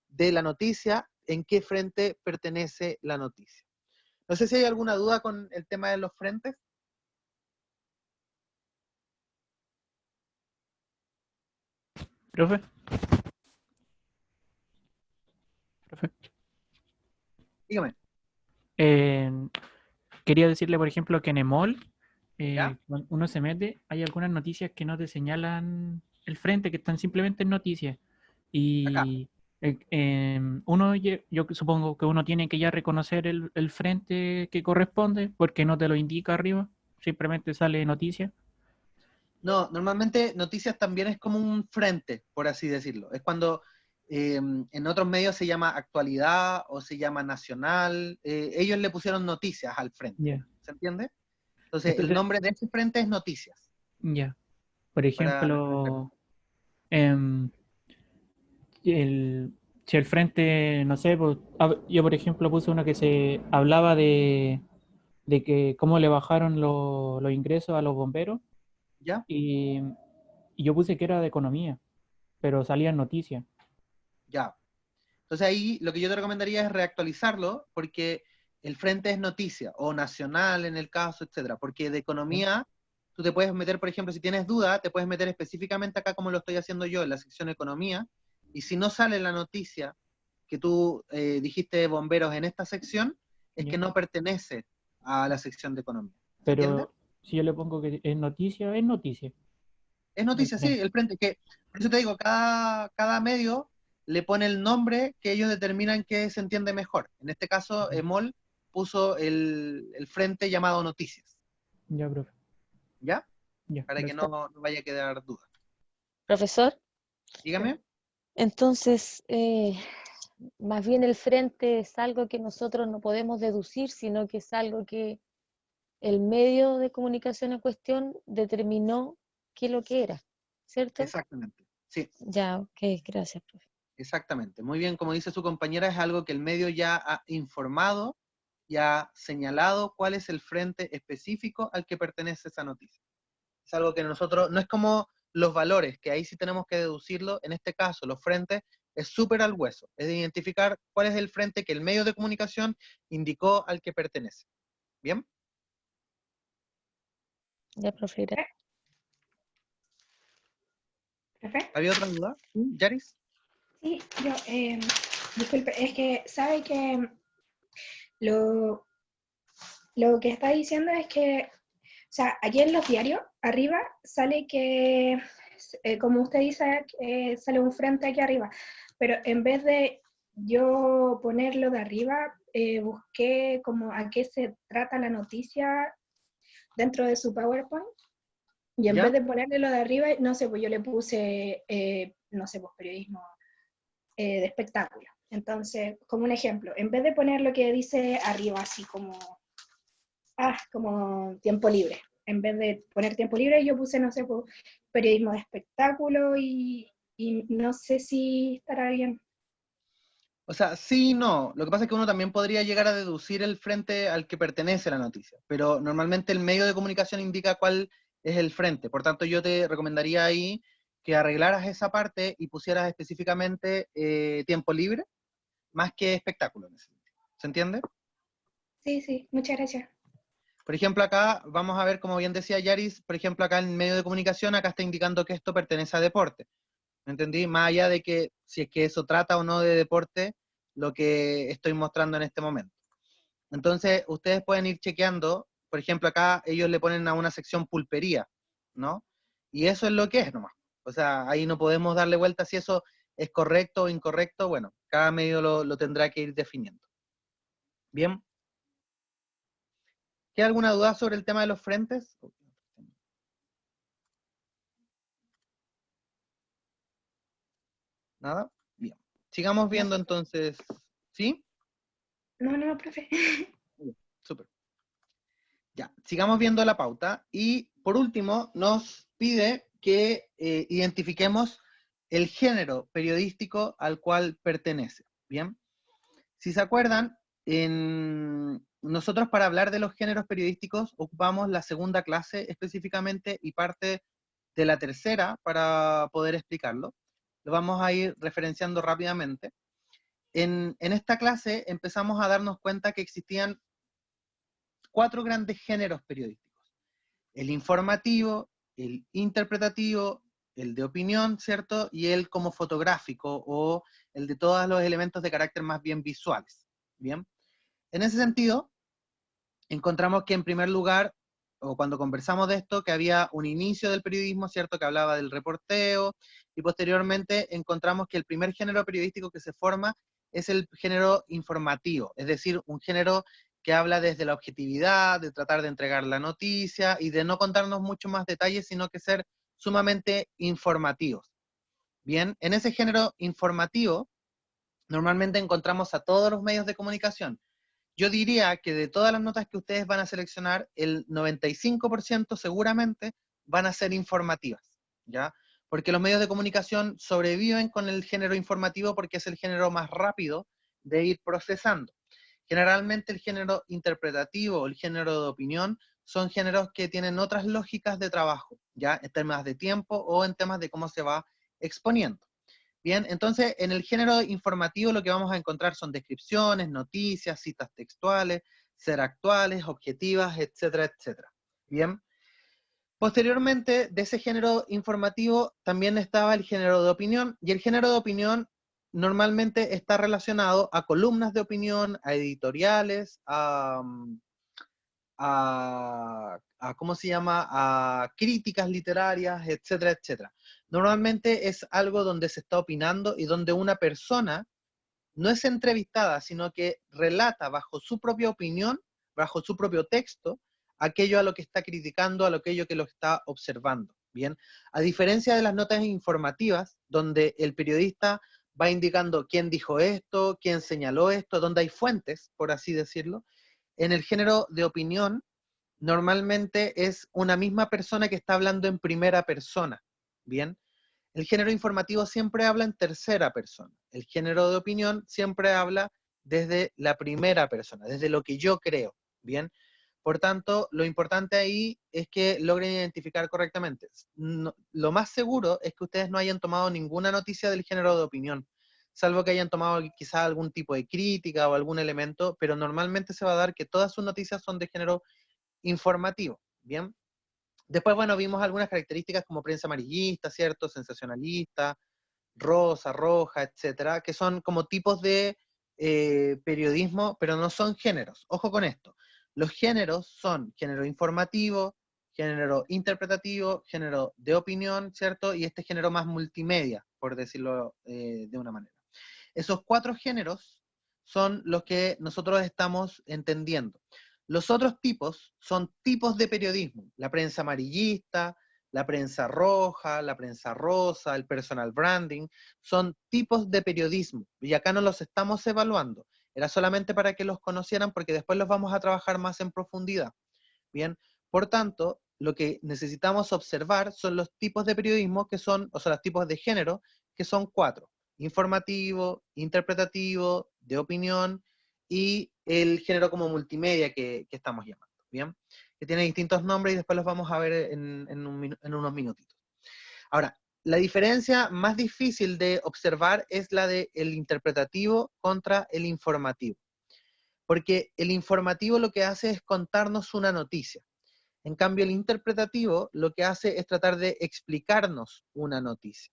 de la noticia, en qué frente pertenece la noticia. No sé si hay alguna duda con el tema de los frentes. ¿Profe? ¿Profe? Dígame. Quería decirle, por ejemplo, que en EMOL, ¿Ya? cuando uno se mete, hay algunas noticias que no te señalan el frente, que están simplemente en noticias. Acá. Y uno, yo supongo que uno tiene que ya reconocer el frente que corresponde, porque no te lo indica arriba, simplemente sale noticia. No, normalmente noticias también es como un frente, por así decirlo. Es cuando en otros medios se llama actualidad o se llama nacional. Ellos le pusieron noticias al frente. Ya. ¿Se entiende? Entonces, el Entonces, nombre de ese frente es noticias. ya. Por Para ejemplo, em, el, si el frente, no sé, pues, yo por ejemplo puse uno que se hablaba de que cómo le bajaron los ingresos a los bomberos ¿Ya? y, y yo puse que era de economía, pero salían noticias. Ya. Entonces ahí lo que yo te recomendaría es reactualizarlo porque el frente es noticia o nacional en el caso, etcétera. Porque de ¿Ya? economía tú te puedes meter, por ejemplo, si tienes duda, te puedes meter específicamente acá como lo estoy haciendo yo en la sección economía y si no sale la noticia que tú dijiste bomberos en esta sección, es ¿Ya? que no pertenece a la sección de economía. ¿Se entiende? Pero si yo le pongo que es noticia, es noticia. Es El noticia, sí, frente. el frente, que por eso te digo, cada medio le pone el nombre que ellos determinan que se entiende mejor. En este caso, Ya, EMOL puso el frente llamado noticias, ya, profe. ¿ya? Ya, Para que gracias. no vaya a quedar duda. Profesor, Dígame. entonces, más bien el frente es algo que nosotros no podemos deducir, sino que es algo que el medio de comunicación en cuestión determinó qué es lo que era, ¿cierto? Exactamente, sí, Ya, ok, gracias, profe. exactamente. Muy bien, como dice su compañera, es algo que el medio ya ha informado y ha señalado cuál es el frente específico al que pertenece esa noticia. Es algo que nosotros, no es como los valores, que ahí sí tenemos que deducirlo, en este caso los frentes es súper al hueso, es de identificar cuál es el frente que el medio de comunicación indicó al que pertenece. ¿Bien? Ya, profe. ¿Profe? ¿Había otra duda? ¿Yaris? Sí, yo, disculpe, es que sabe que lo, lo que está diciendo es que, o sea, aquí en los diarios, arriba, sale que, como usted dice, sale un frente aquí arriba, pero en vez de yo ponerlo de arriba, busqué como a qué se trata la noticia dentro de su PowerPoint, y en ¿Ya? vez de ponerle lo de arriba, no sé, pues yo le puse, no sé, pues periodismo de espectáculo. Entonces, como un ejemplo, en vez de poner lo que dice arriba, así como tiempo libre, en vez de poner tiempo libre, yo puse, no sé, pues, periodismo de espectáculo y no sé si estará bien. O sea, sí y no. Lo que pasa es que uno también podría llegar a deducir el frente al que pertenece la noticia, pero normalmente el medio de comunicación indica cuál es el frente. Por tanto, yo te recomendaría ahí que arreglaras esa parte y pusieras específicamente tiempo libre, más que espectáculo. ¿Se entiende? Sí, sí, muchas gracias. Por ejemplo, acá vamos a ver, como bien decía Yaris, por ejemplo, acá en medio de comunicación, acá está indicando que esto pertenece a deporte. ¿Me entendí? Más allá de que si es que eso trata o no de deporte, lo que estoy mostrando en este momento. Entonces, ustedes pueden ir chequeando, por ejemplo, acá ellos le ponen a una sección pulpería, ¿no? Y eso es lo que es nomás. O sea, ahí no podemos darle vuelta si eso es correcto o incorrecto. Bueno, cada medio lo tendrá que ir definiendo. Bien. ¿Queda alguna duda sobre el tema de los frentes? ¿Nada? Bien. Sigamos viendo entonces. ¿Sí? No, profe. Súper. Ya, sigamos viendo la pauta. Y por último, nos pide que identifiquemos el género periodístico al cual pertenece. Bien. Si se acuerdan, nosotros para hablar de los géneros periodísticos ocupamos la segunda clase específicamente y parte de la tercera para poder explicarlo. Lo vamos a ir referenciando rápidamente. En esta clase empezamos a darnos cuenta que existían 4 grandes géneros periodísticos. El informativo, el interpretativo, el de opinión, ¿cierto? Y el como fotográfico o el de todos los elementos de carácter más bien visuales. Bien. En ese sentido, encontramos que en primer lugar, o cuando conversamos de esto, que había un inicio del periodismo, ¿cierto? Que hablaba del reporteo, y posteriormente encontramos que el primer género periodístico que se forma es el género informativo, es decir, un género que habla desde la objetividad, de tratar de entregar la noticia y de no contarnos mucho más detalles, sino que ser sumamente informativos. Bien, en ese género informativo, normalmente encontramos a todos los medios de comunicación. Yo diría que de todas las notas que ustedes van a seleccionar, el 95% seguramente van a ser informativas, ¿ya? Porque los medios de comunicación sobreviven con el género informativo porque es el género más rápido de ir procesando. Generalmente el género interpretativo o el género de opinión son géneros que tienen otras lógicas de trabajo, ¿ya? En temas de tiempo o en temas de cómo se va exponiendo. Bien, entonces en el género informativo lo que vamos a encontrar son descripciones, noticias, citas textuales, ser actuales, objetivas, etcétera, etcétera. Bien. Posteriormente, de ese género informativo también estaba el género de opinión, y el género de opinión normalmente está relacionado a columnas de opinión, a editoriales, ¿cómo se llama? A críticas literarias, etcétera, etcétera. Normalmente es algo donde se está opinando y donde una persona no es entrevistada, sino que relata bajo su propia opinión, bajo su propio texto, aquello a lo que está criticando, a aquello que lo está observando. Bien, a diferencia de las notas informativas, donde el periodista va indicando quién dijo esto, quién señaló esto, donde hay fuentes, por así decirlo, en el género de opinión, normalmente es una misma persona que está hablando en primera persona. Bien, el género informativo siempre habla en tercera persona. El género de opinión siempre habla desde la primera persona, desde lo que yo creo. Bien, por tanto, lo importante ahí es que logren identificar correctamente. Lo más seguro es que ustedes no hayan tomado ninguna noticia del género de opinión. salvo que hayan tomado quizá algún tipo de crítica o algún elemento, pero normalmente se va a dar que todas sus noticias son de género informativo, ¿bien? Después, bueno, vimos algunas características como prensa amarillista, ¿cierto? Sensacionalista, rosa, roja, etcétera, que son como tipos de periodismo, pero no son géneros. Ojo con esto. Los géneros son género informativo, género interpretativo, género de opinión, ¿cierto? Y este género más multimedia, por decirlo de una manera. Esos 4 géneros son los que nosotros estamos entendiendo. Los otros tipos son tipos de periodismo. La prensa amarillista, la prensa roja, la prensa rosa, el personal branding, son tipos de periodismo. Y acá no los estamos evaluando. Era solamente para que los conocieran porque después los vamos a trabajar más en profundidad. Bien, por tanto, lo que necesitamos observar son los tipos de periodismo que son, o sea, los tipos de género, que son 4. Informativo, interpretativo, de opinión y el género como multimedia que estamos llamando, ¿bien? Que tiene distintos nombres y después los vamos a ver en unos minutitos. Ahora, la diferencia más difícil de observar es la del interpretativo contra el informativo. Porque el informativo lo que hace es contarnos una noticia. En cambio, el interpretativo lo que hace es tratar de explicarnos una noticia.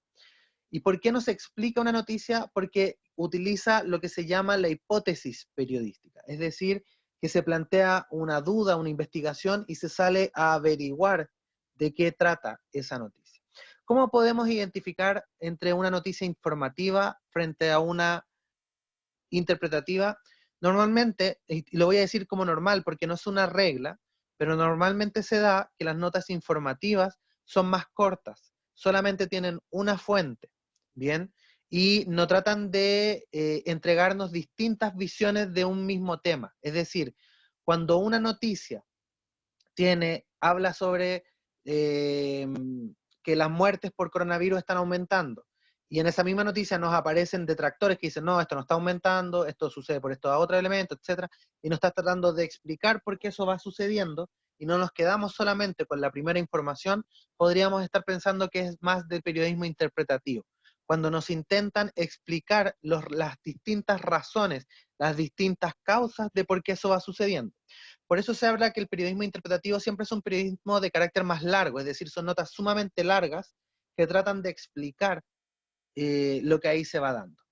¿Y por qué nos explica una noticia? Porque utiliza lo que se llama la hipótesis periodística, es decir, que se plantea una duda, una investigación y se sale a averiguar de qué trata esa noticia. ¿Cómo podemos identificar entre una noticia informativa frente a una interpretativa? Normalmente, y lo voy a decir como normal porque no es una regla, pero normalmente se da que las notas informativas son más cortas, solamente tienen una fuente, ¿bien? Y no tratan de entregarnos distintas visiones de un mismo tema. Es decir, cuando una noticia habla sobre que las muertes por coronavirus están aumentando, y en esa misma noticia nos aparecen detractores que dicen, no, esto no está aumentando, esto sucede por estos otros elementos, etcétera, y nos está tratando de explicar por qué eso va sucediendo, y no nos quedamos solamente con la primera información, podríamos estar pensando que es más del periodismo interpretativo, cuando nos intentan explicar las distintas razones, las distintas causas de por qué eso va sucediendo. Por eso se habla que el periodismo interpretativo siempre es un periodismo de carácter más largo, es decir, son notas sumamente largas que tratan de explicar lo que ahí se va dando.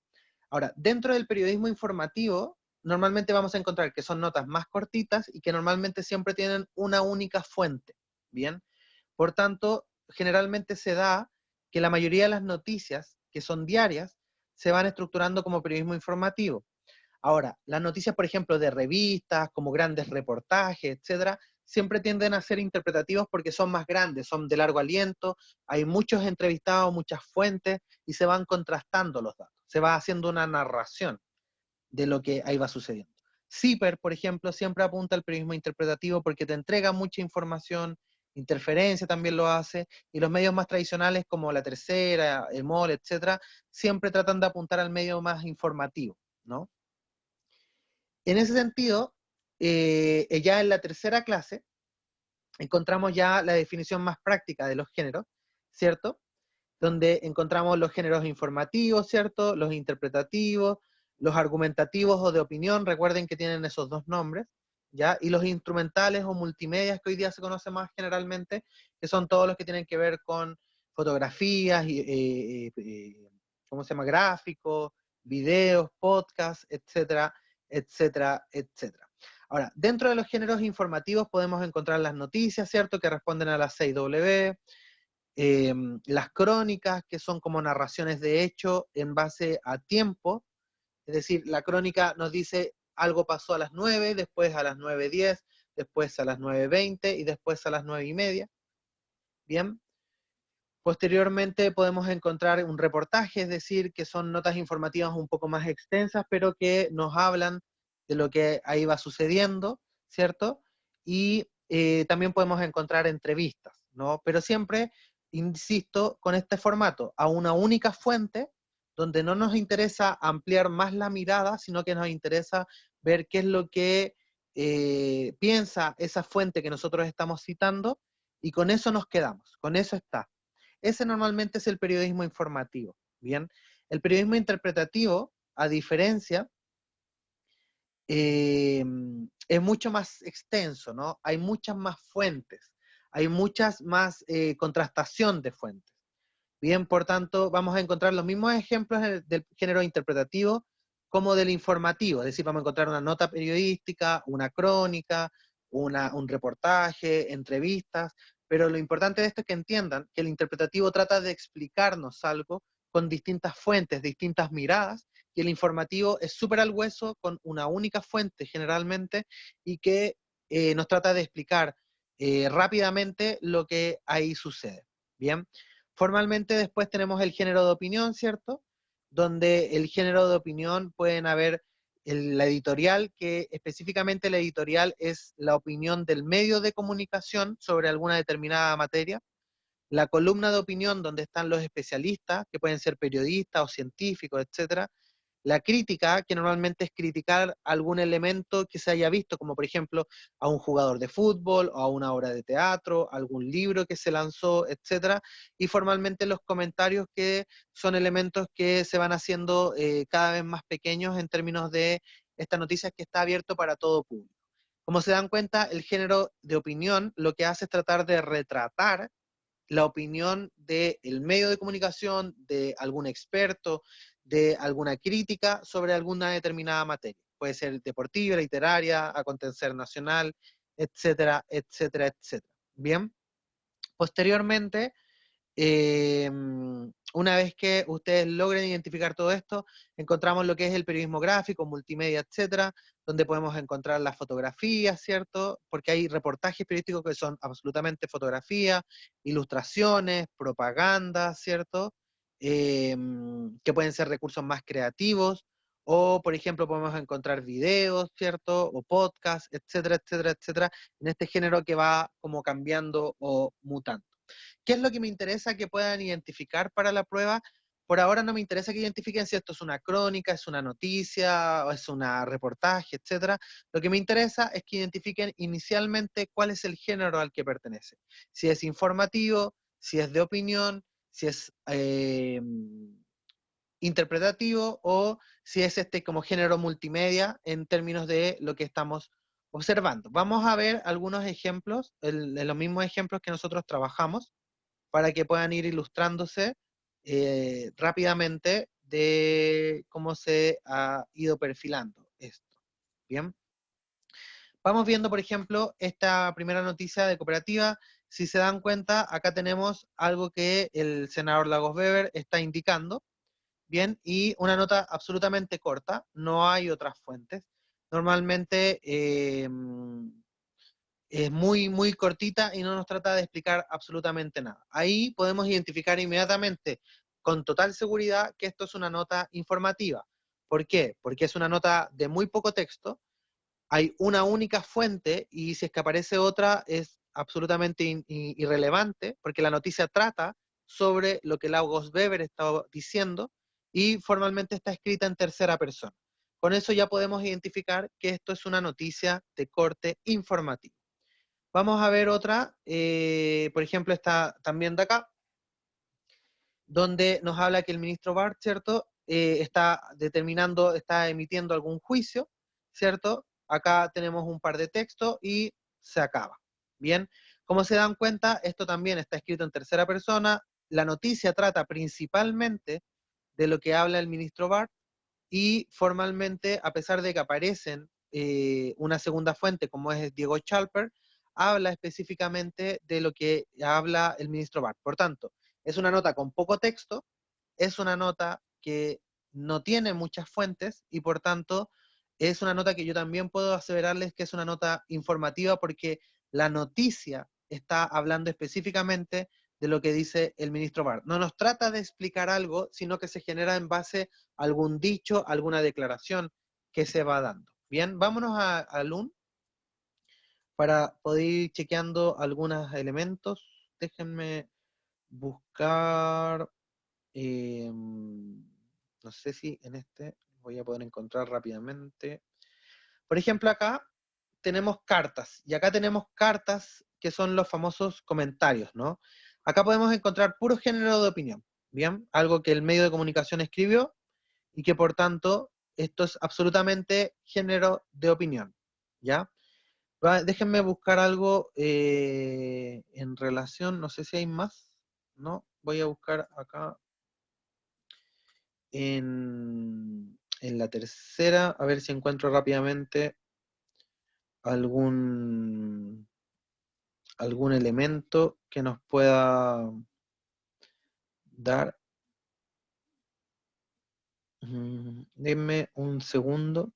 Ahora, dentro del periodismo informativo, normalmente vamos a encontrar que son notas más cortitas y que normalmente siempre tienen una única fuente, ¿bien? Por tanto, generalmente se da que la mayoría de las noticias que son diarias se van estructurando como periodismo informativo. Ahora, las noticias, por ejemplo, de revistas, como grandes reportajes, etcétera, siempre tienden a ser interpretativos porque son más grandes, son de largo aliento, hay muchos entrevistados, muchas fuentes, y se van contrastando los datos. Se va haciendo una narración de lo que ahí va sucediendo. CIPER, por ejemplo, siempre apunta al periodismo interpretativo porque te entrega mucha información, Interferencia también lo hace, y los medios más tradicionales como La Tercera, el MOL, etcétera, siempre tratan de apuntar al medio más informativo, ¿no? En ese sentido, ya en la tercera clase, encontramos ya la definición más práctica de los géneros, ¿cierto? Donde encontramos los géneros informativos, ¿cierto? Los interpretativos, los argumentativos o de opinión, recuerden que tienen esos 2 nombres, ¿ya? Y los instrumentales o multimedias que hoy día se conocen más generalmente, que son todos los que tienen que ver con fotografías, ¿cómo se llama? Gráficos, videos, podcasts, etcétera, etcétera, etcétera. Ahora, dentro de los géneros informativos podemos encontrar las noticias, ¿cierto? Que responden a las 6W, las crónicas, que son como narraciones de hecho en base a tiempo, es decir, la crónica nos dice algo pasó a las 9, después a las 9:10, después a las 9:20 y después a las 9:30. Bien. Posteriormente podemos encontrar un reportaje, es decir, que son notas informativas un poco más extensas, pero que nos hablan de lo que ahí va sucediendo, ¿cierto? Y también podemos encontrar entrevistas, ¿no? Pero siempre, insisto, con este formato, a una única fuente, donde no nos interesa ampliar más la mirada, sino que nos interesa ver qué es lo que piensa esa fuente que nosotros estamos citando, y con eso nos quedamos, con eso está. Ese normalmente es el periodismo informativo, ¿bien? El periodismo interpretativo, a diferencia, es mucho más extenso, ¿no? Hay muchas más fuentes, hay muchas más contrastación de fuentes. Bien, por tanto, vamos a encontrar los mismos ejemplos del género interpretativo como del informativo, es decir, vamos a encontrar una nota periodística, una crónica, un reportaje, entrevistas, pero lo importante de esto es que entiendan que el interpretativo trata de explicarnos algo con distintas fuentes, distintas miradas, y el informativo es súper al hueso con una única fuente generalmente, y que nos trata de explicar rápidamente lo que ahí sucede. Bien. Formalmente después tenemos el género de opinión, ¿cierto? Donde el género de opinión pueden haber la editorial, que específicamente la editorial es la opinión del medio de comunicación sobre alguna determinada materia. La columna de opinión, donde están los especialistas, que pueden ser periodistas o científicos, etcétera. La crítica, que normalmente es criticar algún elemento que se haya visto, como por ejemplo a un jugador de fútbol, o a una obra de teatro, algún libro que se lanzó, etc. Y formalmente los comentarios, que son elementos que se van haciendo cada vez más pequeños en términos de esta noticia que está abierto para todo público. Como se dan cuenta, el género de opinión lo que hace es tratar de retratar la opinión del medio de comunicación, de algún experto, de alguna crítica sobre alguna determinada materia. Puede ser deportiva, literaria, acontecer nacional, etcétera, etcétera, etcétera. Bien. Posteriormente, una vez que ustedes logren identificar todo esto, encontramos lo que es el periodismo gráfico, multimedia, etcétera, donde podemos encontrar las fotografías, ¿cierto? Porque hay reportajes periodísticos que son absolutamente fotografía, ilustraciones, propaganda, ¿cierto? Que pueden ser recursos más creativos, o por ejemplo podemos encontrar videos, ¿cierto? O podcasts, etcétera, etcétera, etcétera, en este género que va como cambiando o mutando. ¿Qué es lo que me interesa que puedan identificar para la prueba? Por ahora no me interesa que identifiquen si esto es una crónica, es una noticia, o es un reportaje, etc. Lo que me interesa es que identifiquen inicialmente cuál es el género al que pertenece. Si es informativo, si es de opinión, si es interpretativo, o si es como género multimedia en términos de lo que estamos observando. Vamos a ver algunos ejemplos, los mismos ejemplos que nosotros trabajamos, para que puedan ir ilustrándose rápidamente de cómo se ha ido perfilando esto. Bien. Vamos viendo, por ejemplo, esta primera noticia de cooperativa. Si se dan cuenta, acá tenemos algo que el senador Lagos Weber está indicando. Bien, y una nota absolutamente corta, no hay otras fuentes. Normalmente es muy, muy cortita y no nos trata de explicar absolutamente nada. Ahí podemos identificar inmediatamente, con total seguridad, que esto es una nota informativa. ¿Por qué? Porque es una nota de muy poco texto, hay una única fuente, y si es que aparece otra es absolutamente irrelevante, porque la noticia trata sobre lo que Lagos Weber está diciendo, y formalmente está escrita en tercera persona. Con eso ya podemos identificar que esto es una noticia de corte informativo. Vamos a ver otra, por ejemplo, esta también de acá, donde nos habla que el ministro Bart, ¿cierto?, está emitiendo algún juicio, ¿cierto? Acá tenemos un par de textos y se acaba. Bien, como se dan cuenta, esto también está escrito en tercera persona. La noticia trata principalmente de lo que habla el ministro Bart, y formalmente, a pesar de que aparecen una segunda fuente como es Diego Chalper, habla específicamente de lo que habla el ministro Bart. Por tanto, es una nota con poco texto, es una nota que no tiene muchas fuentes, y por tanto es una nota que yo también puedo aseverarles que es una nota informativa, porque la noticia está hablando específicamente de lo que dice el ministro Bart. No nos trata de explicar algo, sino que se genera en base a algún dicho, alguna declaración que se va dando. Bien, vámonos a LUN para poder ir chequeando algunos elementos. Déjenme buscar, no sé si en este voy a poder encontrar rápidamente. Por ejemplo, acá tenemos cartas, y acá tenemos cartas que son los famosos comentarios, ¿no? Acá podemos encontrar puro género de opinión, ¿bien? Algo que el medio de comunicación escribió y que por tanto esto es absolutamente género de opinión, ¿ya? Déjenme buscar algo en relación, no sé si hay más, ¿no? Voy a buscar acá en la tercera, a ver si encuentro rápidamente algún elemento que nos pueda dar. Denme un segundo.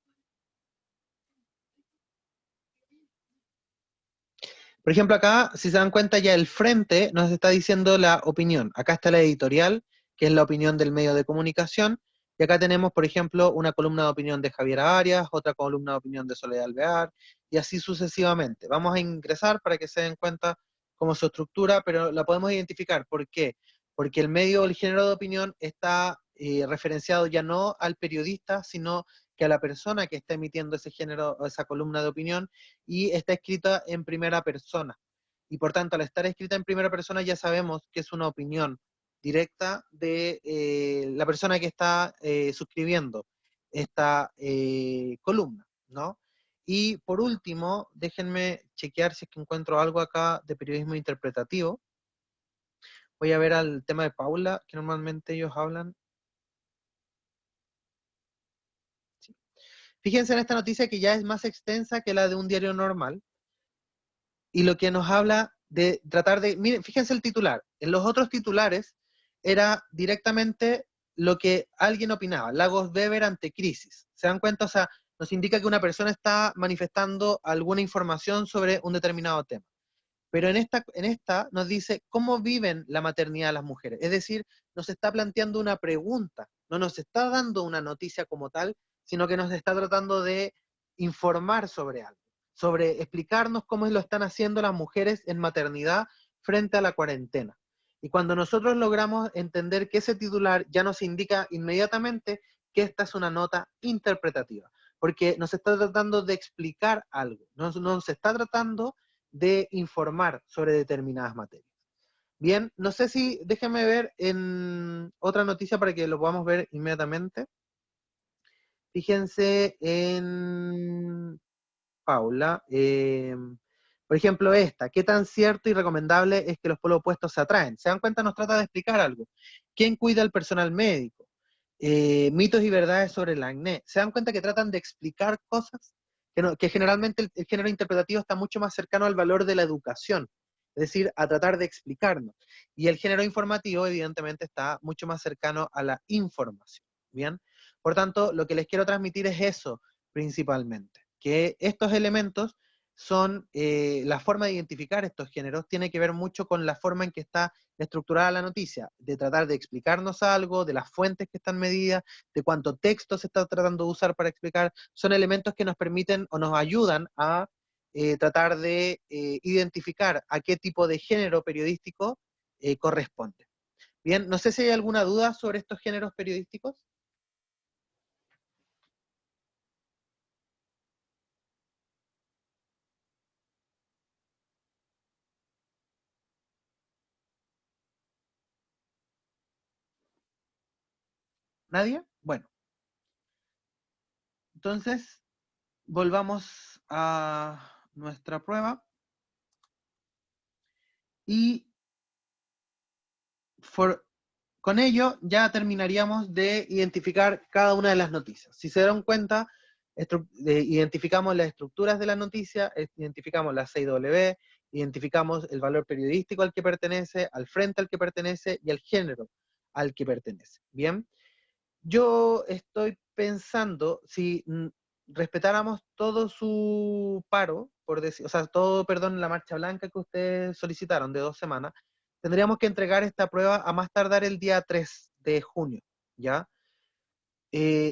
Por ejemplo, acá, si se dan cuenta, ya el frente nos está diciendo la opinión. Acá está la editorial, que es la opinión del medio de comunicación. Y acá tenemos, por ejemplo, una columna de opinión de Javier Arias, otra columna de opinión de Soledad Alvear, y así sucesivamente. Vamos a ingresar para que se den cuenta cómo su estructura, pero la podemos identificar. ¿Por qué? Porque el medio, el género de opinión está referenciado ya no al periodista, sino que a la persona que está emitiendo ese género o esa columna de opinión, y está escrita en primera persona. Y por tanto, al estar escrita en primera persona ya sabemos que es una opinión directa de la persona que está suscribiendo esta columna, ¿no? Y por último, déjenme chequear si es que encuentro algo acá de periodismo interpretativo. Voy a ver al tema de Paula, que normalmente ellos hablan. Sí. Fíjense en esta noticia que ya es más extensa que la de un diario normal, y lo que nos habla de tratar de, miren, fíjense el titular, en los otros titulares era directamente lo que alguien opinaba, Lagos Weber ante crisis, ¿se dan cuenta? O sea, nos indica que una persona está manifestando alguna información sobre un determinado tema. Pero en esta nos dice cómo viven la maternidad las mujeres. Es decir, nos está planteando una pregunta, no nos está dando una noticia como tal, sino que nos está tratando de informar sobre algo, sobre explicarnos cómo lo están haciendo las mujeres en maternidad frente a la cuarentena. Y cuando nosotros logramos entender que ese titular ya nos indica inmediatamente que esta es una nota interpretativa, porque nos está tratando de explicar algo, nos está tratando de informar sobre determinadas materias. Bien, no sé si, déjenme ver en otra noticia para que lo podamos ver inmediatamente. Fíjense en Paula, por ejemplo esta, ¿qué tan cierto y recomendable es que los polos opuestos se atraen? ¿Se dan cuenta? Nos trata de explicar algo. ¿Quién cuida al personal médico? Mitos y verdades sobre el acné. ¿Se dan cuenta que tratan de explicar cosas? Que generalmente el género interpretativo está mucho más cercano al valor de la educación, es decir, a tratar de explicarnos. Y el género informativo, evidentemente, está mucho más cercano a la información. ¿Bien? Por tanto, lo que les quiero transmitir es eso, principalmente, que estos elementos son, la forma de identificar estos géneros tiene que ver mucho con la forma en que está estructurada la noticia, de tratar de explicarnos algo, de las fuentes que están medidas, de cuánto texto se está tratando de usar para explicar, son elementos que nos permiten o nos ayudan a tratar de identificar a qué tipo de género periodístico corresponde. Bien, no sé si hay alguna duda sobre estos géneros periodísticos. ¿Nadie? Bueno. Entonces, volvamos a nuestra prueba. Y con ello ya terminaríamos de identificar cada una de las noticias. Si se dan cuenta, identificamos las estructuras de la noticia, identificamos la 6W, identificamos el valor periodístico al que pertenece, al frente al que pertenece y el género al que pertenece. Bien, yo estoy pensando, si respetáramos todo su paro, por decir, o sea, todo, perdón, la marcha blanca que ustedes solicitaron de 2 semanas, tendríamos que entregar esta prueba a más tardar el día 3 de junio, ¿ya?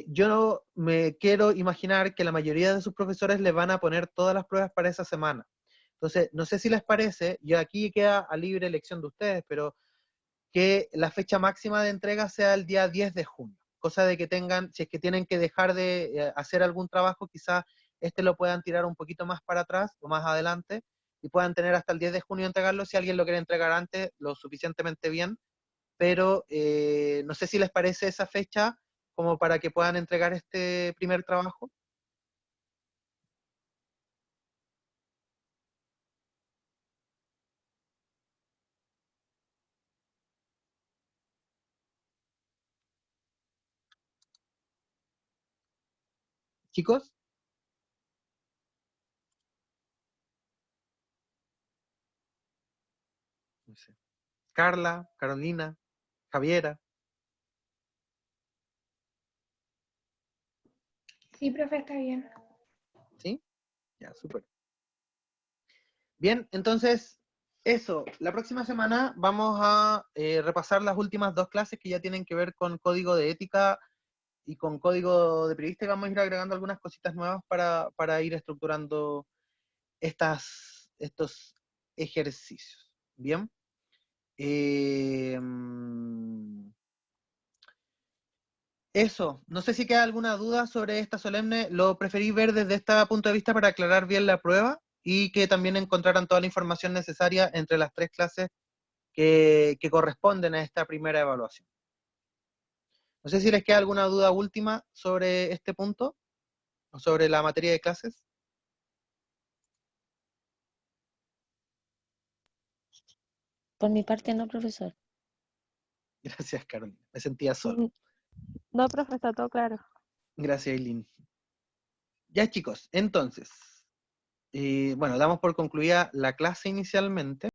Yo me quiero imaginar que la mayoría de sus profesores les van a poner todas las pruebas para esa semana. Entonces, no sé si les parece, y aquí queda a libre elección de ustedes, pero que la fecha máxima de entrega sea el día 10 de junio. Cosa de que tengan, si es que tienen que dejar de hacer algún trabajo, quizás lo puedan tirar un poquito más para atrás o más adelante y puedan tener hasta el 10 de junio entregarlo. Si alguien lo quiere entregar antes, lo suficientemente bien, pero no sé si les parece esa fecha como para que puedan entregar este primer trabajo. Chicos, no sé. Carla, Carolina, Javiera, Sí, profe, está bien. ¿sí? Ya, súper. Bien, entonces, eso. La próxima semana vamos a repasar las últimas 2 clases que ya tienen que ver con código de ética y con código de periodista, y vamos a ir agregando algunas cositas nuevas para ir estructurando estos ejercicios. Bien. Eso, no sé si queda alguna duda sobre esta solemne. Lo preferí ver desde este punto de vista para aclarar bien la prueba y que también encontraran toda la información necesaria entre las 3 clases que corresponden a esta primera evaluación. No sé si les queda alguna duda última sobre este punto o sobre la materia de clases. Por mi parte no, profesor. Gracias, Carolina. Me sentía solo. No, profe, está todo claro. Gracias, Eileen. Ya, chicos, entonces, bueno, damos por concluida la clase inicialmente.